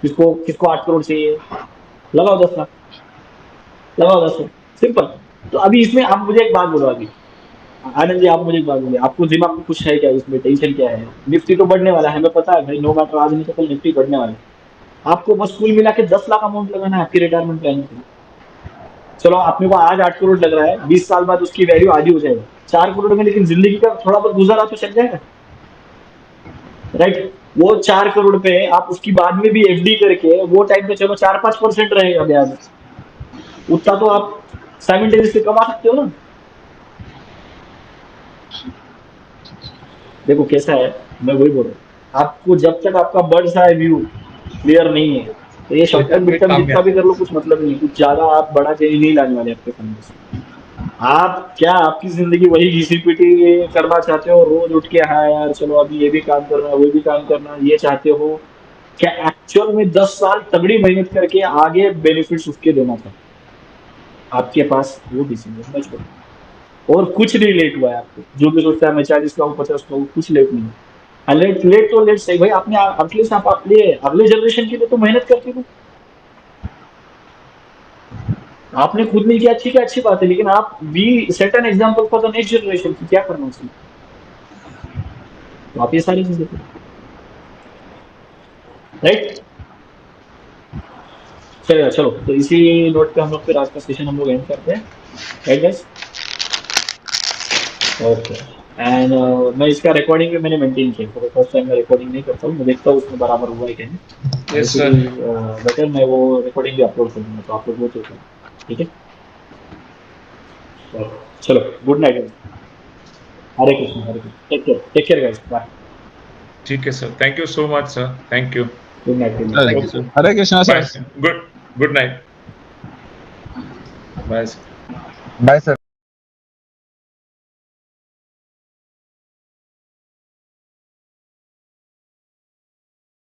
किसको किसको 8 करोड़ चाहिए, लगाओ 10 लाख, लगाओ 10 लाख, सिंपल। तो अभी इसमें आप मुझे एक बात बोलो, अभी आनंद जी आप मुझे एक बात बोलिए, आपको दिमाग में कुछ है क्या, इसमें टेंशन क्या है? निफ्टी तो बढ़ने वाला है, हमें पता है भाई, नो मैटर आज नहीं तो कल निफ्टी बढ़ने वाला है। आपको बस कुल मिला के 10 लाख अमाउंट लगाना है आपकी रिटायरमेंट प्लानिंग के लिए। चलो अपने को आज 8 करोड़ लग रहा है, 20 साल बाद उसकी वैल्यू आधी हो जाएगा 4 करोड़ में, लेकिन जिंदगी का थोड़ा बहुत गुजारा तो चल जाएगा। राइट, वो 4 करोड़ पे आप उसकी बाद में भी FD करके वो टाइम पे चलो 4-5% रहेगा ब्याज, उतना तो आप साइमल्टेनियसली कमा सकते हो ना। देखो कैसा है, मैं वही बोल रहा हूँ, आपको जब तक आपका बर्ड्स आई व्यू क्लियर नहीं है तो ये शॉर्ट टर्म मिड टर्म काम में जितना भी आता कर है। लो कुछ मतलब नहीं, कुछ ज्यादा आप बड़ा चेंज नहीं लाने वाले अपने फंड से। आप क्या आपकी जिंदगी वही घिसी-पिटी करना चाहते हो, रोज उठ के हाँ यार चलो अभी ये भी काम करना है, वो भी काम करना है, ये चाहते हो क्या एक्चुअल में 10 साल तगड़ी मेहनत करके आगे बेनिफिट्स उसके देना था। आपके पास वो डिसीजन मच बड़ा और कुछ नहीं लेट हुआ है आपको। जो भी सोचता है मैं 40 का हूँ 50 का हूँ, कुछ लेट नहीं है। लेट लेट तो लेट सही भाई, आपने एटलीस्ट आप अपने अगले जनरेशन के लिए तो मेहनत करके दो। आपने खुद नहीं किया ठीक है, अच्छी बात है, लेकिन आप be set an example for the next generation की क्या करना चाहिए, तो आप ये सारी चीजें करो, राइट। चलो चलो, तो इसी नोट पे हम लोग फिर आज का सेशन हम लोग एंड करते हैं, राइट गाइस। ओके। एंड मैं इसका रिकॉर्डिंग भी मैंने मेंटेन किया, तो फर्स्ट टाइम मैं रिकॉर्डिंग नहीं करता हूँ, मैं देखता हूँ उसमें बराबर हुआ है कि नहीं। Yes, it sir. Is better मैं वो रिकॉर्डिंग भी अपलोड कर दूंगा, तो आप लोग वो चेक करें, ठीक है। चलो, good night, Hare Krishna Hare Krishna, take care guys, bye, ठीक है, sir. Thank you so much, sir. Thank you. Good night, good Hare night. Okay. Krishna, Hare Krishna Bye, sir. sir. Good night. Bye, sir. Bye, sir.